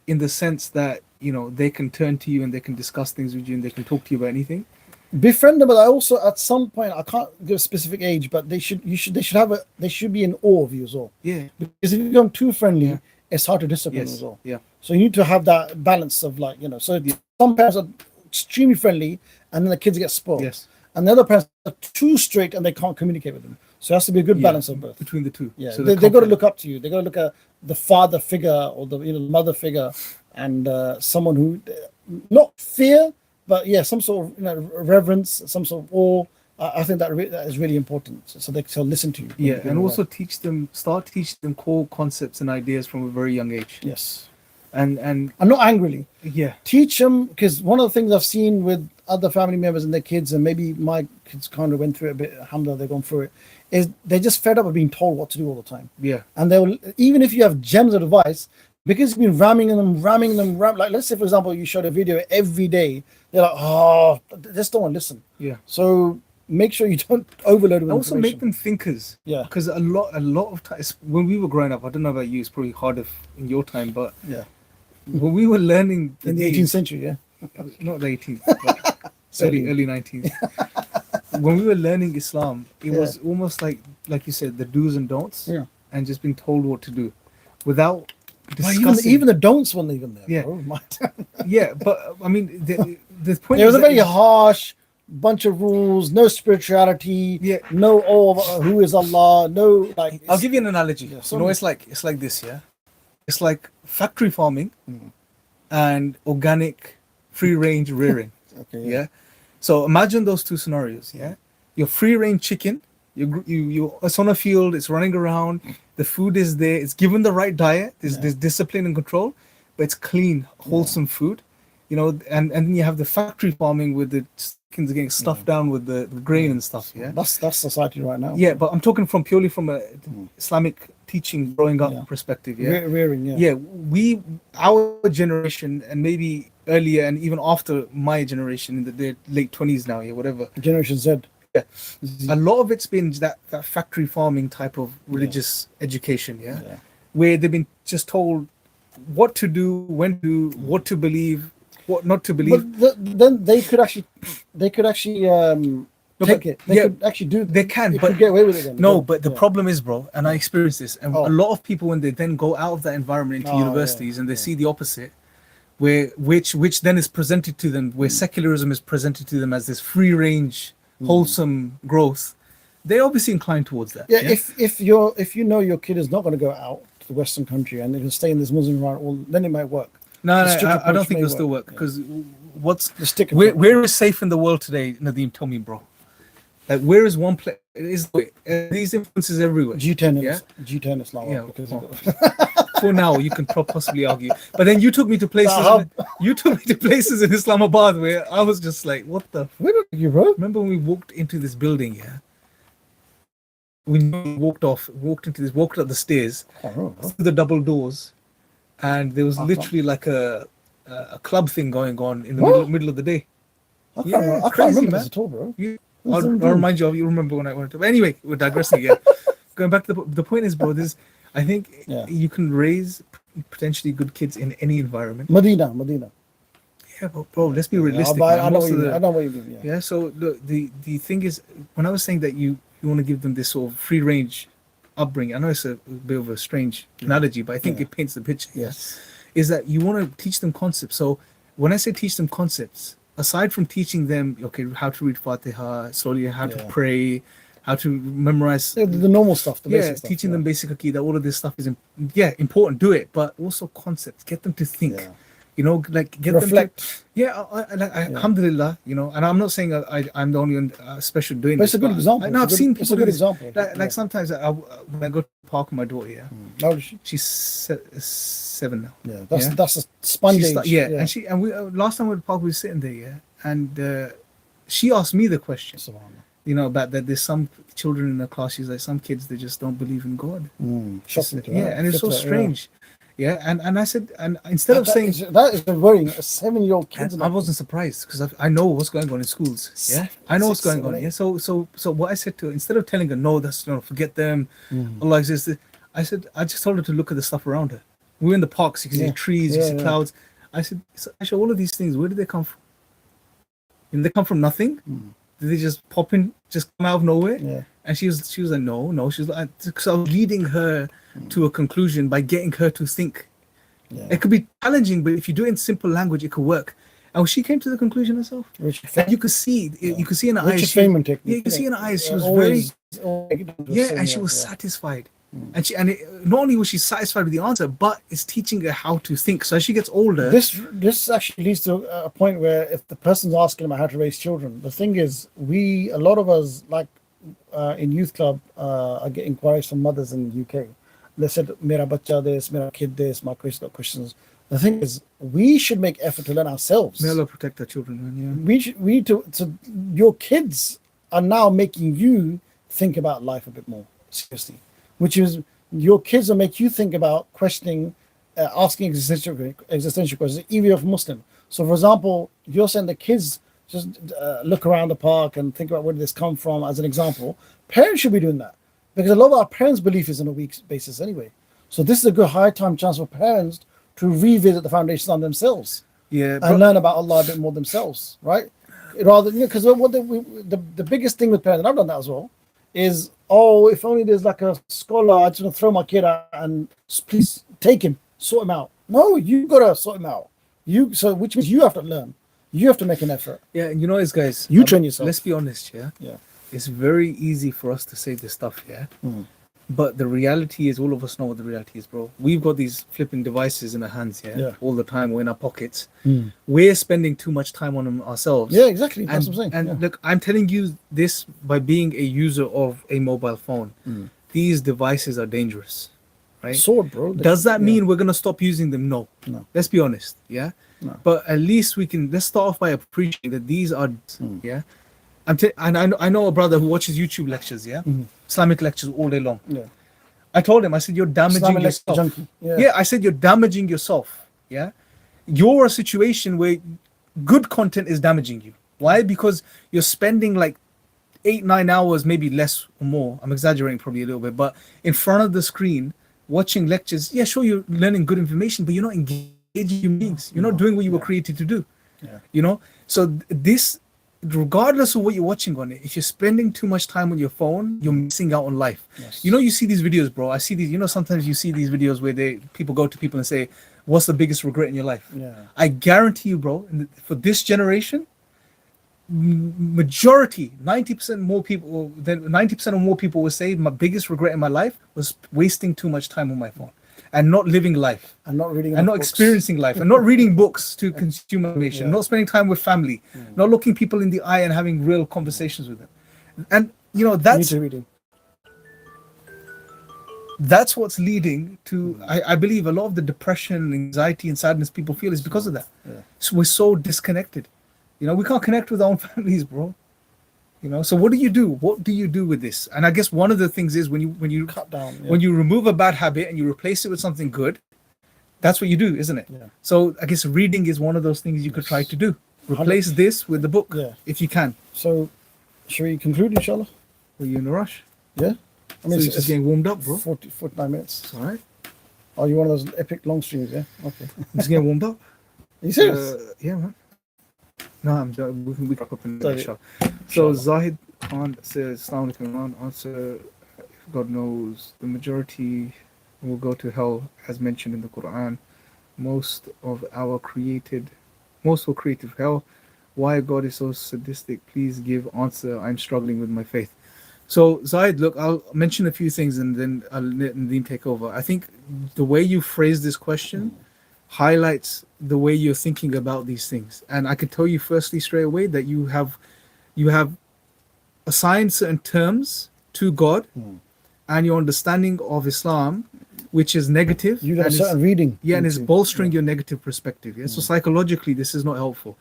in the sense that, you know, they can turn to you and they can discuss things with you and they can talk to you about anything. Befriend them, but I also at some point I can't give a specific age, but they should they should be in awe of you as well. Yeah. Because if you become too friendly, Yeah. it's hard to discipline Yes. as well. Yeah. So you need to have that balance of, like, you know, so Yeah. some parents are extremely friendly and then the kids get spoiled. Yes. And the other parents are too strict and they can't communicate with them. So it has to be a good Yeah, balance of both. between the two. Yeah, So they got to complement. look up to you. They got to look at the father figure or the mother figure, and someone who not fear, but yeah, some sort of reverence, some sort of awe. I think that that is really important. So they can listen to you. Yeah, and also start teach them core concepts and ideas from a very young age. Yes, And not angrily. yeah, Teach them, because one of the things I've seen with other family members and their kids, and maybe my kids kind of went through it a bit. Alhamdulillah, they've gone through it. Is they're just fed up of being told what to do all the time. yeah, And they'll, even if you have gems of advice, because you've been ramming them, like, let's say for example you showed a video every day, they're like, oh, they just don't want to listen. yeah. So make sure you don't overload them with Also make information. them thinkers. Yeah. Because a lot of times when we were growing up, I don't know about you, it's probably harder in your time, but Yeah, when we were learning in the 18th century. Yeah, not the 18th, but early 19th. When we were learning Islam, it was almost like you said, the do's and don'ts, Yeah. and just being told what to do, without but discussing. even the don'ts weren't even there. Yeah. Bro. Yeah, but I mean, the point It was is a very harsh bunch of rules, no spirituality, Yeah. no who is Allah, no, like. I'll give you an analogy. Yeah, You know, it's like this, yeah. It's like factory farming and organic free range rearing. Okay, Yeah. So imagine those two scenarios. Yeah. Your free range chicken, it's on a field, it's running around, the food is there, it's given the right diet, there's discipline and control, but it's clean, wholesome food. You know, and then you have the factory farming with the chickens getting stuffed down with the grain and stuff. Yeah. That's society right now. Yeah, but I'm talking purely from a Islamic teaching growing up Yeah. perspective. Yeah. Rearing, yeah. Yeah, our generation and maybe earlier and even after my generation in the late 20s now, yeah, whatever. Generation Z. A lot of it's been that factory farming type of religious education, yeah, Yeah. where they've been just told what to do, when to do, what to believe, what not to believe. But then they could actually take but- it. They yeah, could actually do. they can, They but could get away with it then. no, but the Yeah. problem is, bro, and I experienced this, and Oh. a lot of people when they then go out of that environment into Oh, universities yeah, and they yeah. see the opposite, where which then is presented to them, where secularism is presented to them as this free range, wholesome growth, they're obviously inclined towards that. Yeah, if you know your kid is not going to go out to the Western country and they can stay in this Muslim environment, well, then it might work. No, The strict I don't approach think may it'll still work work, yeah. because what's The stick and where, poke. where is safe in the world today, Nadeem? Tell me, bro. Like, where is one place? These influences everywhere. G10 Yeah? G10 Islam. Yeah, Because well, for now, you can possibly argue, but then you took me to places. How- You took me to places in Islamabad where I was just like, "What the?" where are you, bro? Remember when we walked into this building? Yeah, we walked up the stairs I don't know, bro. through the double doors, and there was Uh-huh. literally like a club thing going on in the What? middle of the day. I can't, Yeah, remember, I it's can't crazy, remember man. this at all, bro. You, What's I'll it doing? remind you. You remember when I went to. But anyway, we're digressing again. Going back to the point is, bro. I think Yeah. you can raise potentially good kids in any environment. Medina. Yeah, but bro, let's be Yeah, realistic. but man. I know Most what you of mean. the- I know what you mean. Yeah. Yeah. So the thing is, when I was saying that you want to give them this sort of free range upbringing, I know it's a bit of a strange analogy, but I think Yeah. it paints the picture. Yes. Is that you want to teach them concepts. So when I say teach them concepts, aside from teaching them, okay, how to read Fatiha, slowly how to Yeah. pray, how to memorize, The normal stuff, the yeah, basic stuff. teaching them basic akida, all of this stuff is important. Do it, but also concepts. Get them to think. Yeah. like get Reflect. them to, alhamdulillah, and I'm not saying I'm the only one special doing But this. it's a good example. I've seen It's people a do good this. example. Like sometimes when I go to the park with my daughter, How old is she? she's 7 now. Yeah, Yeah. that's a sponge She age. sta- and we last time we were at the park, we were sitting there, and she asked me the question, Subhanallah. about that there's some children in the class. She's like, some kids they just don't believe in God. Shocking to Yeah, that. and it's so Fitra, strange. Yeah, and I said, and instead of saying that is worrying. A 7-year-old kid. I wasn't surprised because I know what's going on in schools. Yeah, I know what's Six, going on. 7, Yeah, so what I said to her, instead of telling her no, that's forget them, Allah exists, I just told her to look at the stuff around her. We were in the parks, you can see trees, you see clouds. I said, actually, all of these things, where did they come from? They come from nothing. Did they just pop in, just come out of nowhere? Yeah. And she was like, no. She was like, because I was leading her to a conclusion by getting her to think. Yeah. It could be challenging, but if you do it in simple language, it could work. And she came to the conclusion herself. And you could see, you could see in her eyes. Technique. Yeah, you could see in her eyes. She was and she was satisfied. And not only was she satisfied with the answer, but it's teaching her how to think. So as she gets older, this actually leads to a point where if the person's asking about how to raise children, the thing is, a lot of us, like in youth club, I get inquiries from mothers in the UK. They said, "Mera bacha this, mera kid this, my kids got questions." The thing is, we should make effort to learn ourselves. May Allah protect our children. Yeah. We need to. So your kids are now making you think about life a bit more seriously. Which is, your kids will make you think about questioning, asking existential questions, even if you're Muslim. So, for example, you're saying the kids just look around the park and think about where did this come from, as an example. Parents should be doing that, because a lot of our parents' belief is on a weak basis anyway. So this is a good high time chance for parents to revisit the foundations on themselves, and learn about Allah a bit more themselves, right? Rather, because the biggest thing with parents, and I've done that as well, is, if only there's like a scholar, I just want to throw my kid out and please take him, sort him out. No, you gotta sort him out. Which means you have to learn. You have to make an effort. Yeah, and it's, guys, you train yourself. Let's be honest, yeah. It's very easy for us to say this stuff, yeah. But the reality is, all of us know what the reality is, bro. We've got these flipping devices in our hands, all the time, or in our pockets. We're spending too much time on them ourselves. Yeah, exactly. That's what I'm saying. And look, I'm telling you this by being a user of a mobile phone. These devices are dangerous, right? Sword, bro. Does that mean we're gonna stop using them? No. Let's be honest, yeah. No. But at least let's start off by appreciating that these are, and I know a brother who watches YouTube lectures, Islamic lectures all day long. Yeah. I told him, I said, you're damaging yourself. I said, you're damaging yourself. Yeah. You're a situation where good content is damaging you. Why? Because you're spending like 8-9 hours, maybe less or more. I'm exaggerating probably a little bit, but in front of the screen, watching lectures. Yeah, sure, you're learning good information, but you're not engaging human beings. You're not doing what you were created to do. So this, regardless of what you're watching on it, if you're spending too much time on your phone, you're missing out on life. You see these videos, bro. I see these, sometimes you see these videos where people go to people and say, what's the biggest regret in your life? I guarantee you, bro, for this generation, majority, 90% or more people will say my biggest regret in my life was wasting too much time on my phone and not living life and not reading and not books. Experiencing life and not reading books to consume information, not spending time with family, not looking people in the eye and having real conversations with them. And that's what's leading to, I believe, a lot of the depression, anxiety and sadness people feel is because of that. So we're so disconnected. We can't connect with our own families, bro. So what do you do? What do you do with this? And I guess one of the things is when you cut down, when you remove a bad habit and you replace it with something good, that's what you do, isn't it? So I guess reading is one of those things you could try to do. Replace this with the book, if you can. So should we conclude, inshallah? Were you in a rush? Yeah. I mean, so it's just getting warmed up, bro. 49 minutes. It's all right. Oh, you one of those epic long streams, yeah? Okay. It's getting warmed up. Are you serious? Yeah, man. No, we can up in the show. So Zahid Khan says, Assalamu alaikum, answer, if God knows, the majority will go to hell as mentioned in the Quran. Most will created hell. Why God is so sadistic? Please give answer. I'm struggling with my faith. So Zahid, look, I'll mention a few things and then I'll let Nadeem take over. I think the way you phrase this question highlights the way you're thinking about these things. And I can tell you firstly straight away that you have assigned certain terms to God and your understanding of Islam, which is negative. You got a and certain reading. yeah, and it's into- bolstering your negative perspective. Yeah, so psychologically, this is not helpful.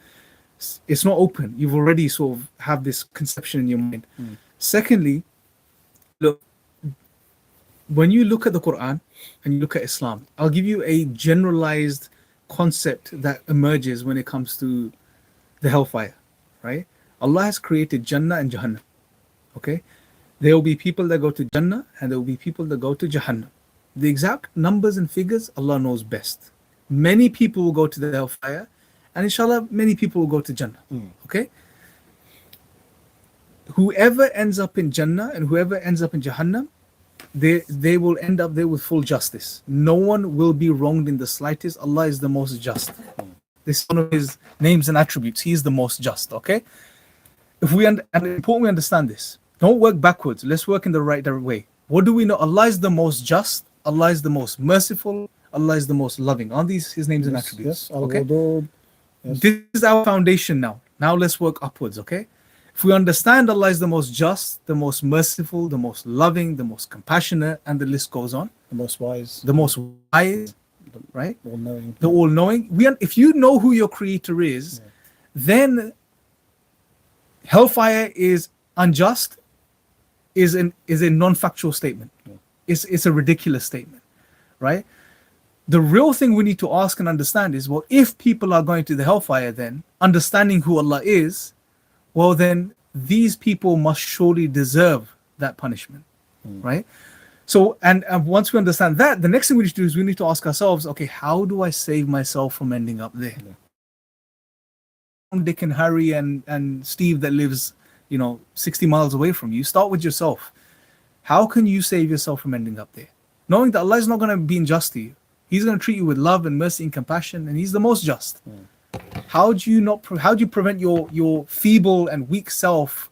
It's not open. You've already sort of have this conception in your mind. Secondly, look, when you look at the Quran and you look at Islam, I'll give you a generalized concept that emerges when it comes to the hellfire, right? Allah has created Jannah and Jahannam. Okay, there will be people that go to Jannah and there will be people that go to Jahannam. The exact numbers and figures Allah knows best. Many people will go to the hellfire, and inshallah, many people will go to Jannah. Okay, whoever ends up in Jannah and whoever ends up in Jahannam, they will end up there with full justice. No one will be wronged in the slightest. Allah is the most just. This is one of His names and attributes. He is the most just. Okay, if we and it's important we understand this. Don't work backwards. Let's work in the right way. What do we know? Allah is the most just. Allah is the most merciful. Allah is the most loving. Aren't these His names and attributes? Yes. Okay. Al-Wadud. Yes. This is our foundation now. Now let's work upwards, okay? If we understand Allah is the most just, the most merciful, the most loving, the most compassionate, and the list goes on, The most wise. the most wise, right? All-knowing. The all-knowing. If you know who your creator is, then hellfire is unjust, is a non-factual statement. It's a ridiculous statement, right? The real thing we need to ask and understand is, well, if people are going to the hellfire, then understanding who Allah is, well, then these people must surely deserve that punishment, right? So, and once we understand that, the next thing we need to do is we need to ask ourselves, okay, how do I save myself from ending up there? Dick and Harry and Steve that lives, 60 miles away from you. Start with yourself. How can you save yourself from ending up there? Knowing that Allah is not going to be unjust to you. He's going to treat you with love and mercy and compassion, and He's the most just. How do you prevent your feeble and weak self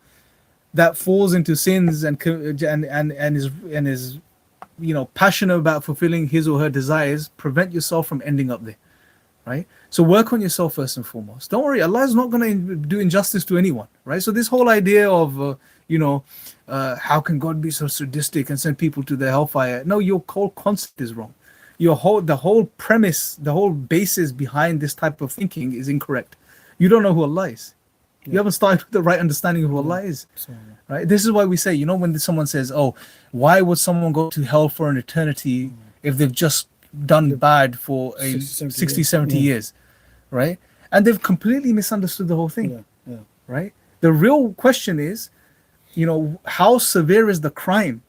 that falls into sins and is passionate about fulfilling his or her desires, prevent yourself from ending up there, right? So work on yourself first and foremost. Don't worry, Allah is not going to do injustice to anyone, right? So this whole idea of how can God be so sadistic and send people to the hellfire? No, your whole concept is wrong. The whole premise, the whole basis behind this type of thinking is incorrect. You don't know who Allah is. You haven't started with the right understanding of who Allah is, right? This is why we say, when someone says, "Oh, why would someone go to hell for an eternity if they've just done bad for 60, 70 years, right?" And they've completely misunderstood the whole thing, right? The real question is, how severe is the crime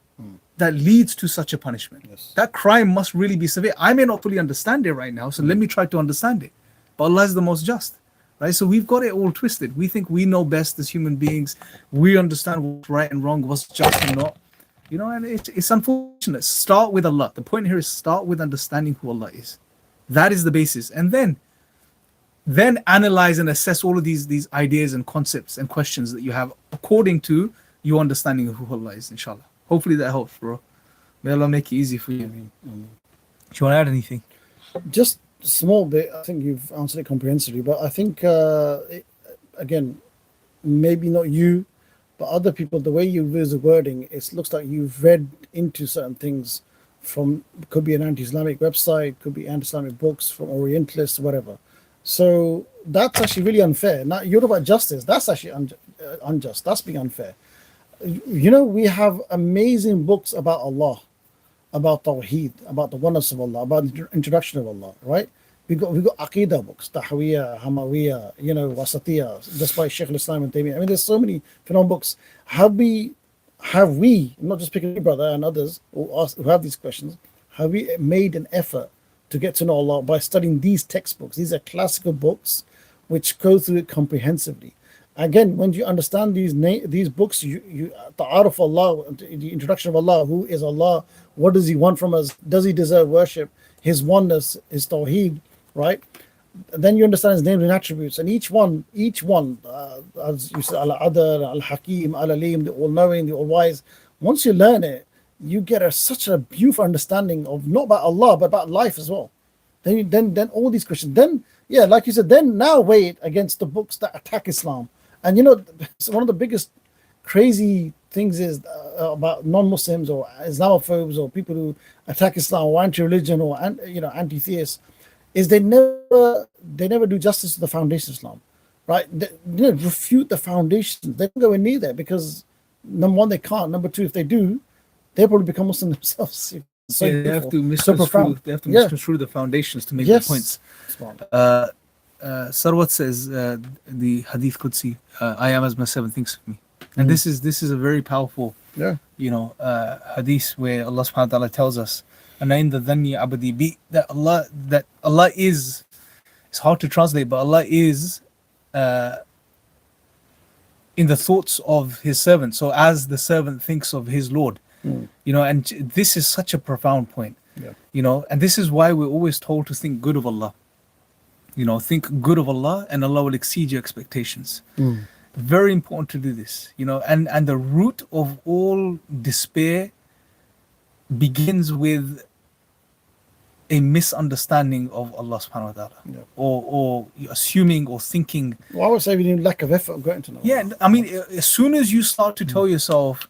that leads to such a punishment? That crime must really be severe. I may not fully understand it right now, so let me try to understand it. But Allah is the most just, right? So we've got it all twisted. We think we know best as human beings. We understand what's right and wrong, what's just and not. And it's unfortunate. Start with Allah. The point here is start with understanding who Allah is. That is the basis. And then analyze and assess all of these ideas and concepts and questions that you have according to your understanding of who Allah is, inshallah. Hopefully that helps, bro. May Allah make it easy for you. Do you want to add anything? Just a small bit. I think you've answered it comprehensively, but I think again, maybe not you, but other people, the way you use the wording, it looks like you've read into certain things from, could be an anti-Islamic website, could be anti-Islamic books from Orientalists, whatever. So that's actually really unfair. Now you're about justice. That's actually unjust. That's being unfair. We have amazing books about Allah, about Tawheed, about the oneness of Allah, about the introduction of Allah, right? We got Aqidah books, Tahawiyah, Hamawiyah, Wasatiyah, just by Shaykh al-Islam and Taymiyyah. I mean, there's so many phenomenal books. Have we, not just picking you, brother, and others who have these questions, have we made an effort to get to know Allah by studying these textbooks? These are classical books which go through it comprehensively. Again, when you understand these books, you ta'aruf Allah, the introduction of Allah, who is Allah, what does He want from us, does He deserve worship, His oneness, His tawheed, right? Then you understand His names and attributes, and each one, as you said, Al-Adl, Al-Hakim, Al-Alim, the all-knowing, the all-wise. Once you learn it, you get such a beautiful understanding of not about Allah but about life as well. Then all these questions. Then yeah, like you said, then now weigh it against the books that attack Islam. And one of the biggest crazy things is about non-Muslims or Islamophobes or people who attack Islam or anti-religion or anti-theists, is they never do justice to the foundation of Islam, right? They refute the foundation. They don't go near there because number one, they can't. Number two, if they do, they probably become Muslim themselves. It's so Yeah, they beautiful, have to so misconstrue. profound. They have to Yeah. misconstrue the foundations to make their Yes. points. Smart. Sarwat says the Hadith Qudsi, I am as my seven thinks of me, and this is a very powerful, Yeah. Hadith where Allah Subhanahu wa Taala tells us, "Ana inda dhanni abdi bi," that Allah is. It's hard to translate, but Allah is in the thoughts of His servant. So as the servant thinks of his Lord, and this is such a profound point. Yeah. And this is why we're always told to think good of Allah. Think good of Allah, and Allah will exceed your expectations. Very important to do this. And the root of all despair begins with a misunderstanding of Allah subhanahu wa ta'ala. Yeah. Or assuming or thinking. Well, I would say we need lack of effort of getting to know. Yeah, I mean, as soon as you start to tell yourself,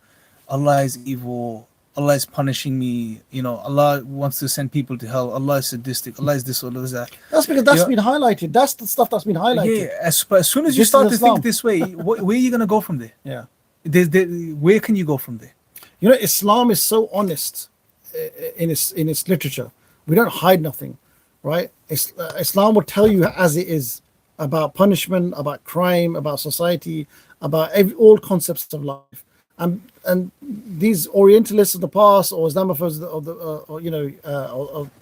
Allah is evil, Allah is punishing me, Allah wants to send people to hell, Allah is sadistic, Allah is this, Allah is that. That's because that's been highlighted. That's the stuff that's been highlighted. Yeah, as soon as you This is start to Islam. think this way, where are you going to go from there? Yeah. Where can you go from there? Islam is so honest in its literature. We don't hide nothing, right? Islam will tell you as it is about punishment, about crime, about society, about all concepts of life. And these Orientalists of the past or Islamophobes of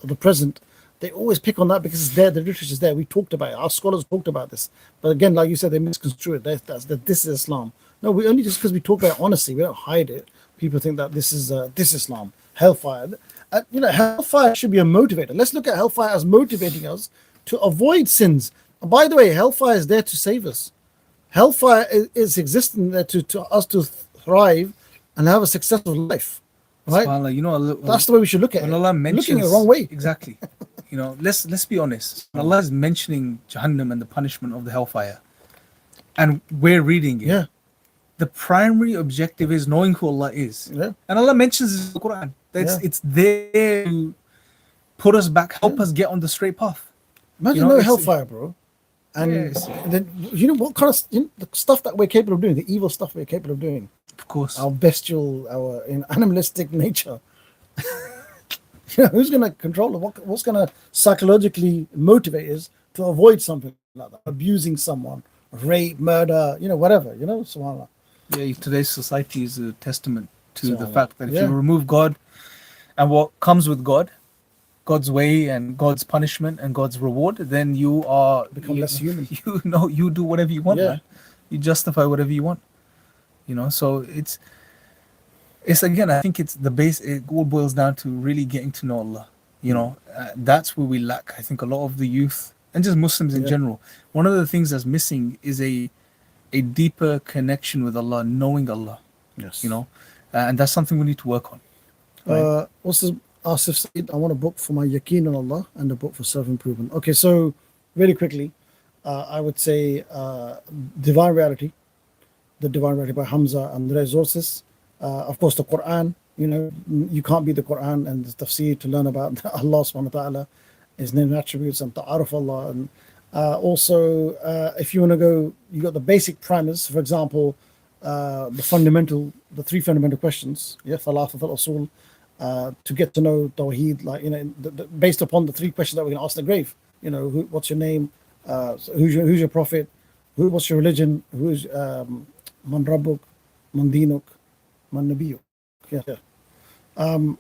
the present, they always pick on that because it's there. The literature is there. We talked about it. Our scholars talked about this. But again, like you said, they misconstrue it. This is Islam. No, we only just because we talk about it honestly, we don't hide it. People think that this is Islam, hellfire. Hellfire should be a motivator. Let's look at hellfire as motivating us to avoid sins. And by the way, hellfire is there to save us. Hellfire is existing there to us to thrive and have a successful life. Right? That's the way we should look at it. Allah mentions, looking at the wrong way. Exactly. Let's be honest. When Allah is mentioning Jahannam and the punishment of the hellfire, and we're reading it. Yeah. The primary objective is knowing who Allah is. Yeah. And Allah mentions this in the Quran. It's there to put us back, help us get on the straight path. Imagine no hellfire, bro. And then what kind of the stuff that we're capable of doing, the evil stuff we're capable of doing. Of course. Our bestial, our animalistic nature. Who's going to control it? What's going to psychologically motivate us to avoid something like that? Abusing someone, rape, murder, whatever, subhanAllah. Yeah, today's society is a testament to the subhanAllah. fact that if you remove God and what comes with God's way and God's punishment and God's reward, then you become less human. You do whatever you want, Yeah. man. You justify whatever you want. So it's again, I think it's the base. It all boils down to really getting to know Allah. That's where we lack. I think a lot of the youth and just Muslims in general. One of the things that's missing is a deeper connection with Allah, knowing Allah. Yes. And that's something we need to work on. Right? What's this? Asif said, I want a book for my yaqeen on Allah and a book for self-improvement. Okay, so really quickly, I would say Divine Reality, the Divine Reality by Hamza and the resources. Of course, the Quran, you can't be the Quran and the tafsir to learn about Allah subhanahu wa ta'ala, His name and attributes and ta'aruf Allah. And also, if you want to go, you got the basic primers, for example, the three fundamental questions, thalathat al-usul, to get to know Tawheed, based upon the three questions that we're going to ask the grave. What's your name? Who's your prophet? What's your religion? Who's man rabbuk, man dinuk, man nabiyuk?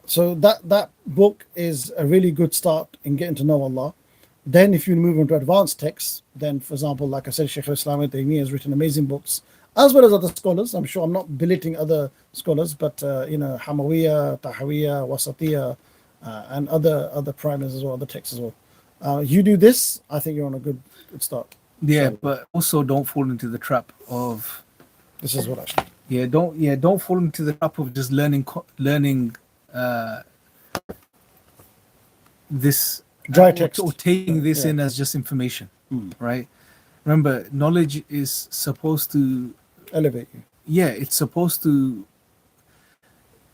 So that book is a really good start in getting to know Allah. Then if you move into advanced texts, then for example, like I said, Shaykh al-Islam Ibn Taymiyyah has written amazing books, as well as other scholars. I'm sure I'm not belittling other scholars, but Hamawiyya, Tahawiyya, Wasatiyya, and other primers as well, other texts as well. You do this, I think you're on a good start. Yeah, So, but also don't fall into the trap of this is what actually. don't fall into the trap of just learning this Dry text. or taking this in as just information. right? Remember, knowledge is supposed to, Elevate you. yeah, it's supposed to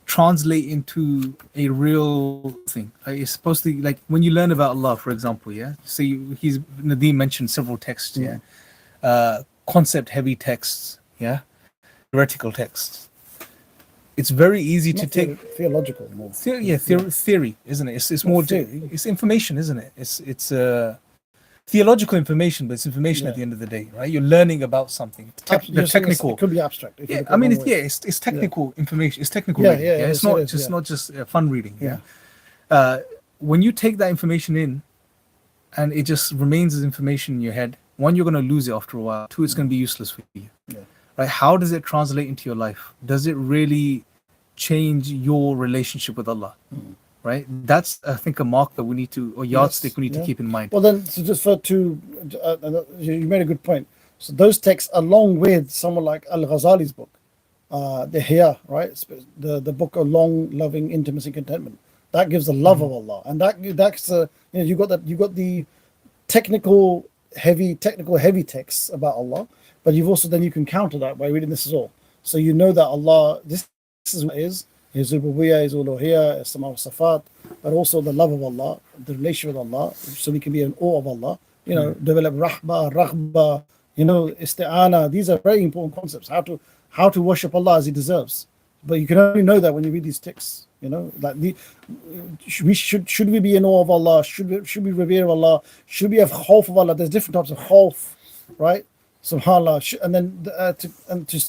translate into a real thing. Like, it's supposed to, like when you learn about Allah, for example, yeah. So he's Nadeem mentioned several texts, yeah, concept heavy texts, yeah, theoretical texts. It's very easy to Not take theological more. theory, isn't it? It's more theory. it's information, isn't it? It's theological information, but it's information at Yeah. the end of the day, right? You're learning about something. You're saying Technical. It could be abstract. If you Yeah, look I at mean, one way. it's technical information. It's technical Yeah, reading. yeah, It's it not is, just yeah. not just fun reading. Yeah. When you take that information in, and it just remains as information in your head, one, you're going to lose it after a while. Two, it's going to be useless for you. Yeah. Right? How does it translate into your life? Does it really change your relationship with Allah? Right? That's, I think, a mark that we need to, or yardstick we need to keep in mind. Well, then, so just you made a good point. So those texts, along with someone like Al-Ghazali's book, the Hiya, right? The book of long, loving, intimacy, contentment. That gives the love of Allah, and that's you got the technical heavy texts about Allah, but you've also then you can counter that by reading this as all. So you know that Allah, this is what it is. His rububiyyah, His uluhiyyah, His sama wa sifat, but also the love of Allah, the relation with Allah, so we can be in awe of Allah. You know, develop rahba, raghba, isti'ana. These are very important concepts. How to worship Allah as He deserves. But you can only know that when you read these texts. Should we be in awe of Allah? Should we revere Allah? Should we have khawf of Allah? There's different types of khawf, right? Subhanallah. And then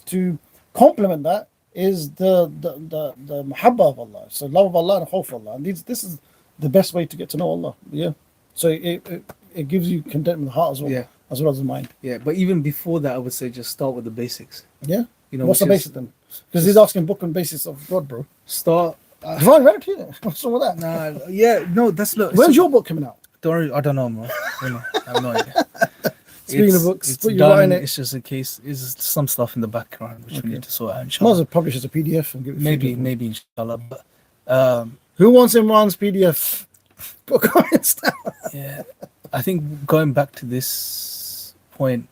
to complement that is the muhabba of Allah. So love of Allah and khawf of Allah. And this is the best way to get to know Allah. Yeah. So it gives you contentment in the heart as well. Yeah. As well as the mind. Yeah, but even before that, I would say just start with the basics. Yeah. You know, what's the basic then? Because he's asking book on basis of God, bro. Start. Divine read it here. What's wrong with that? Nah, yeah, no, that's look. When's your book coming out? I don't know, man. I have no idea. Speaking of books, it's what you done. writing it? It's just a case. It's some stuff in the background which we need to sort out. Might as Inshallah. well publish as a PDF and give it. Maybe inshallah. But Who wants Imran's PDF book on Insta? yeah, I think going back to this point,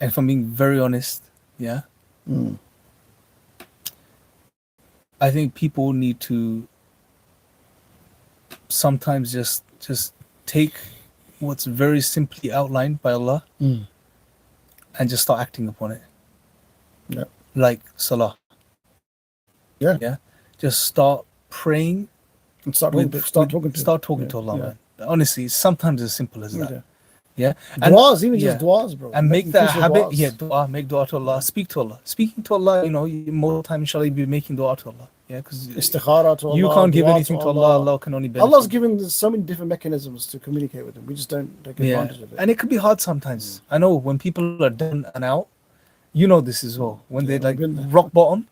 and if I'm being very honest, yeah, I think people need to sometimes just take what's very simply outlined by Allah and just start acting upon it. Yeah. Like Salah. Yeah. Yeah. Just start praying. And start talking to Allah, Yeah. man. Honestly, it's sometimes as simple as that. Yeah. Du'as, even just du'as, bro. And make that a habit. Du'as. Yeah, dua, make dua to Allah. Speak to Allah. Speaking to Allah, more time, inshallah, you'll be making dua to Allah. Yeah, because Istikhara to Allah. you can't give dua anything to Allah. Allah can only benefit. Allah's given so many different mechanisms to communicate with Him. We just don't take advantage of it. And it could be hard sometimes. I know when people are down and out, you know this as well. When they're like rock bottom,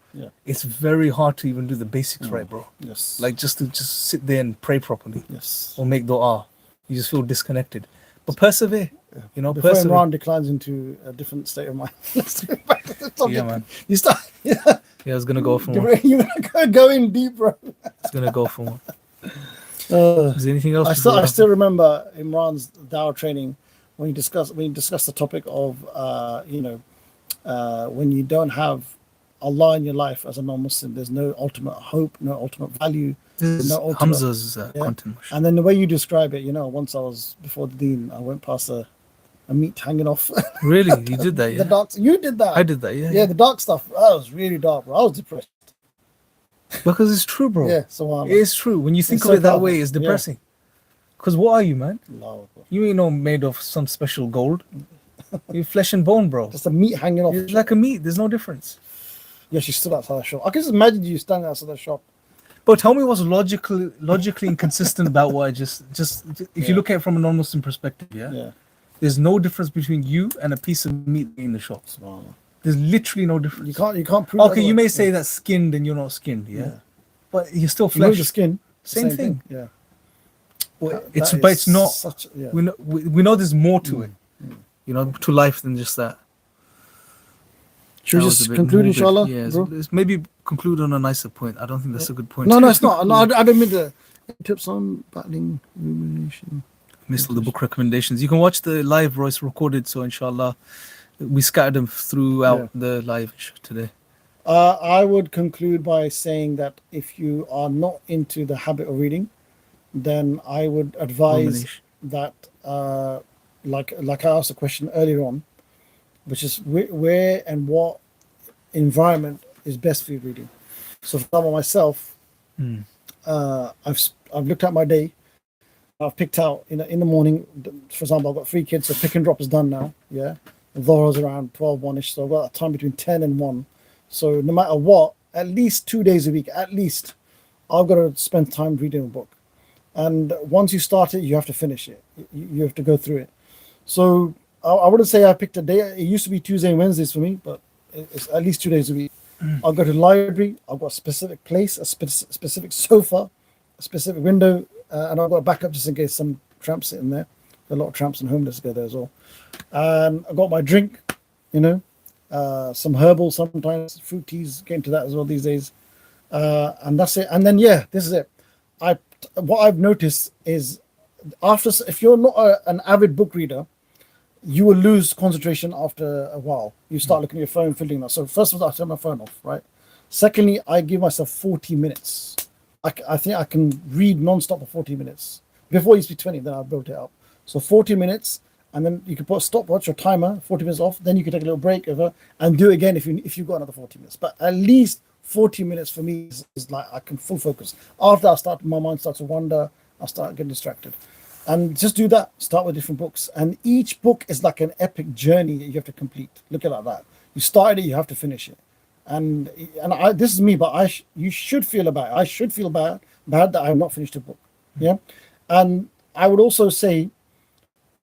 it's very hard to even do the basics right, bro. Yes. Like just sit there and pray properly. Yes. Or make dua. You just feel disconnected. But persevere. Before persevere. Imran declines into a different state of mind. Let's go back to the topic. Yeah, man. You start. Yeah, I was gonna go for one. You're gonna go in deep, bro. It's gonna go for one. Is there anything else? I still remember Imran's Dawah training when you discussed the topic of when you don't have Allah in your life as a non-Muslim, there's no ultimate hope, no ultimate value. This is no ultimate, Hamza's content. And then the way you describe it, once I was before the deen, I went past a meat hanging off. Really? You did that, yeah? The dark, you did that. I did that, yeah. Yeah, the dark stuff. That was really dark, bro. I was depressed. Because it's true, bro. Yeah, so it's true. When you think of it that way, it's depressing. Because what are you, man? No, you ain't no made of some special gold. You're flesh and bone, bro. Just a meat hanging off. It's like a meat. There's no difference. Yeah, she stood outside the shop. I can just imagine you standing outside the shop. But tell me what's logically inconsistent about what I just if you look at it from a non-Muslim perspective, yeah? There's no difference between you and a piece of meat in the shop. There's literally no difference. You can't prove. Okay, you may say that's skinned and you're not skinned, yeah? But you're still flesh. The skin. Same thing. Yeah. Well, it's not. We know there's more to it. To life than just that. Should we just conclude, inshallah? Yeah, let's maybe conclude on a nicer point. I don't think that's a good point. No, it's not. No, I don't mean the tips on battling rumination. missed all the book recommendations. You can watch the live voice recorded, so inshallah we scattered them throughout the live today. I would conclude by saying that if you are not into the habit of reading, then I would advise that, like I asked a question earlier on, which is where and what environment is best for you reading. So for example, myself, I've looked at my day. I've picked out in the morning. For example, I've got 3 kids, so pick and drop is done now. Yeah, Dhuhr is around 12, 1ish, so I've got a time between 10 and 1. So no matter what, at least 2 days a week, at least, I've got to spend time reading a book. And once you start it, you have to finish it. You have to go through it. So I wouldn't say I picked a day. It used to be Tuesday and Wednesdays for me, but it's at least 2 days a week. I'll go to the library. I've got a specific place, a specific sofa, a specific window, and I've got a backup just in case some tramps sit in there. There are a lot of tramps and homeless go there as well. I've got my drink, some herbal, sometimes fruit teas, get into that as well these days. And that's it. And then, this is it. What I've noticed is if you're not an avid book reader, you will lose concentration after a while. You start looking at your phone, filling that. So first of all, I turn my phone off, right? Secondly, I give myself 40 minutes. I think I can read non-stop for 40 minutes. Before it used to be 20, then I built it up. So 40 minutes, and then you can put a stopwatch or timer, 40 minutes off. Then you can take a little break over and do it again if you've got another 40 minutes. But at least 40 minutes for me is like I can full focus. After my mind starts to wander, I start getting distracted. And just do that. Start with different books. And each book is like an epic journey that you have to complete. Look at it like that. You started it, you have to finish it. And this is me, but you should feel about it. I should feel bad that I have not finished a book. Yeah. And I would also say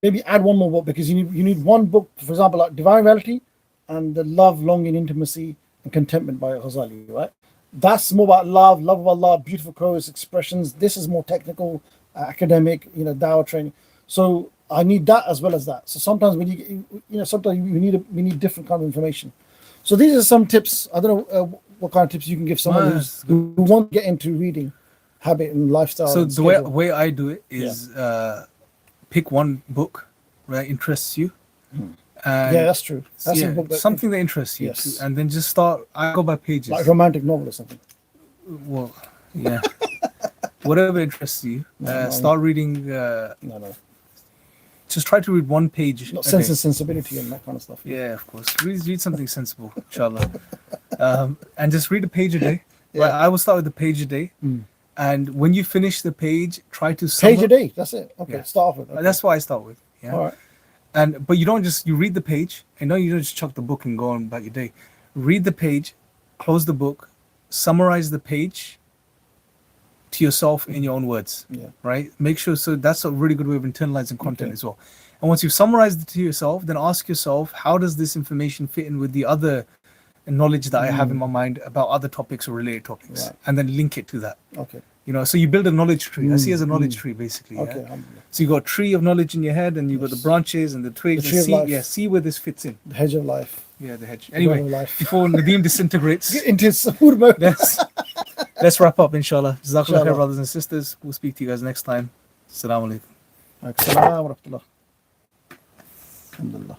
maybe add one more book, because you need one book, for example, like Divine Reality and the Love, Longing, Intimacy and Contentment by Ghazali, right? That's more about love of Allah, beautiful quotes, expressions. This is more technical, academic, dawah training. So I need that as well as that. So sometimes sometimes we need different kind of information. So these are some tips. I don't know what kind of tips you can give someone who wants to get into reading habit and lifestyle. So the way I do it is pick one book that interests you. And that's true. That's a book something that interests you, and then just start. I go by pages, like a romantic novel or something. Well, yeah, whatever interests you. Start reading. No. Just try to read one page. Not Sense and Sensibility and that kind of stuff. Yeah, of course. Read something sensible, inshallah. And just read a page a day. Right, I will start with the page a day. And when you finish the page, try to page a day. That's it. Okay, start off with. Okay. That's what I start with. Yeah. All right. But you don't you read the page, and you don't just chuck the book and go on about your day. Read the page, close the book, summarize the page to yourself in your own words. Yeah. Right? Make sure, so that's a really good way of internalizing content as well. And once you've summarized it to yourself, then ask yourself, how does this information fit in with the other knowledge that I have in my mind about other topics or related topics? Right. And then link it to that. Okay. So you build a knowledge tree. I see it as a knowledge tree, basically. Okay. Yeah? So you got a tree of knowledge in your head, and you got the branches and the twigs. The tree of life. See where this fits in. The hedge of life. Yeah, the hedge. Anyway, before Nadeem disintegrates, get into Sahur mode. let's wrap up, inshallah. Jazakallah khair, brothers and sisters. We'll speak to you guys next time. Assalamu alaikum. Assalamu alaikum. Alhamdulillah.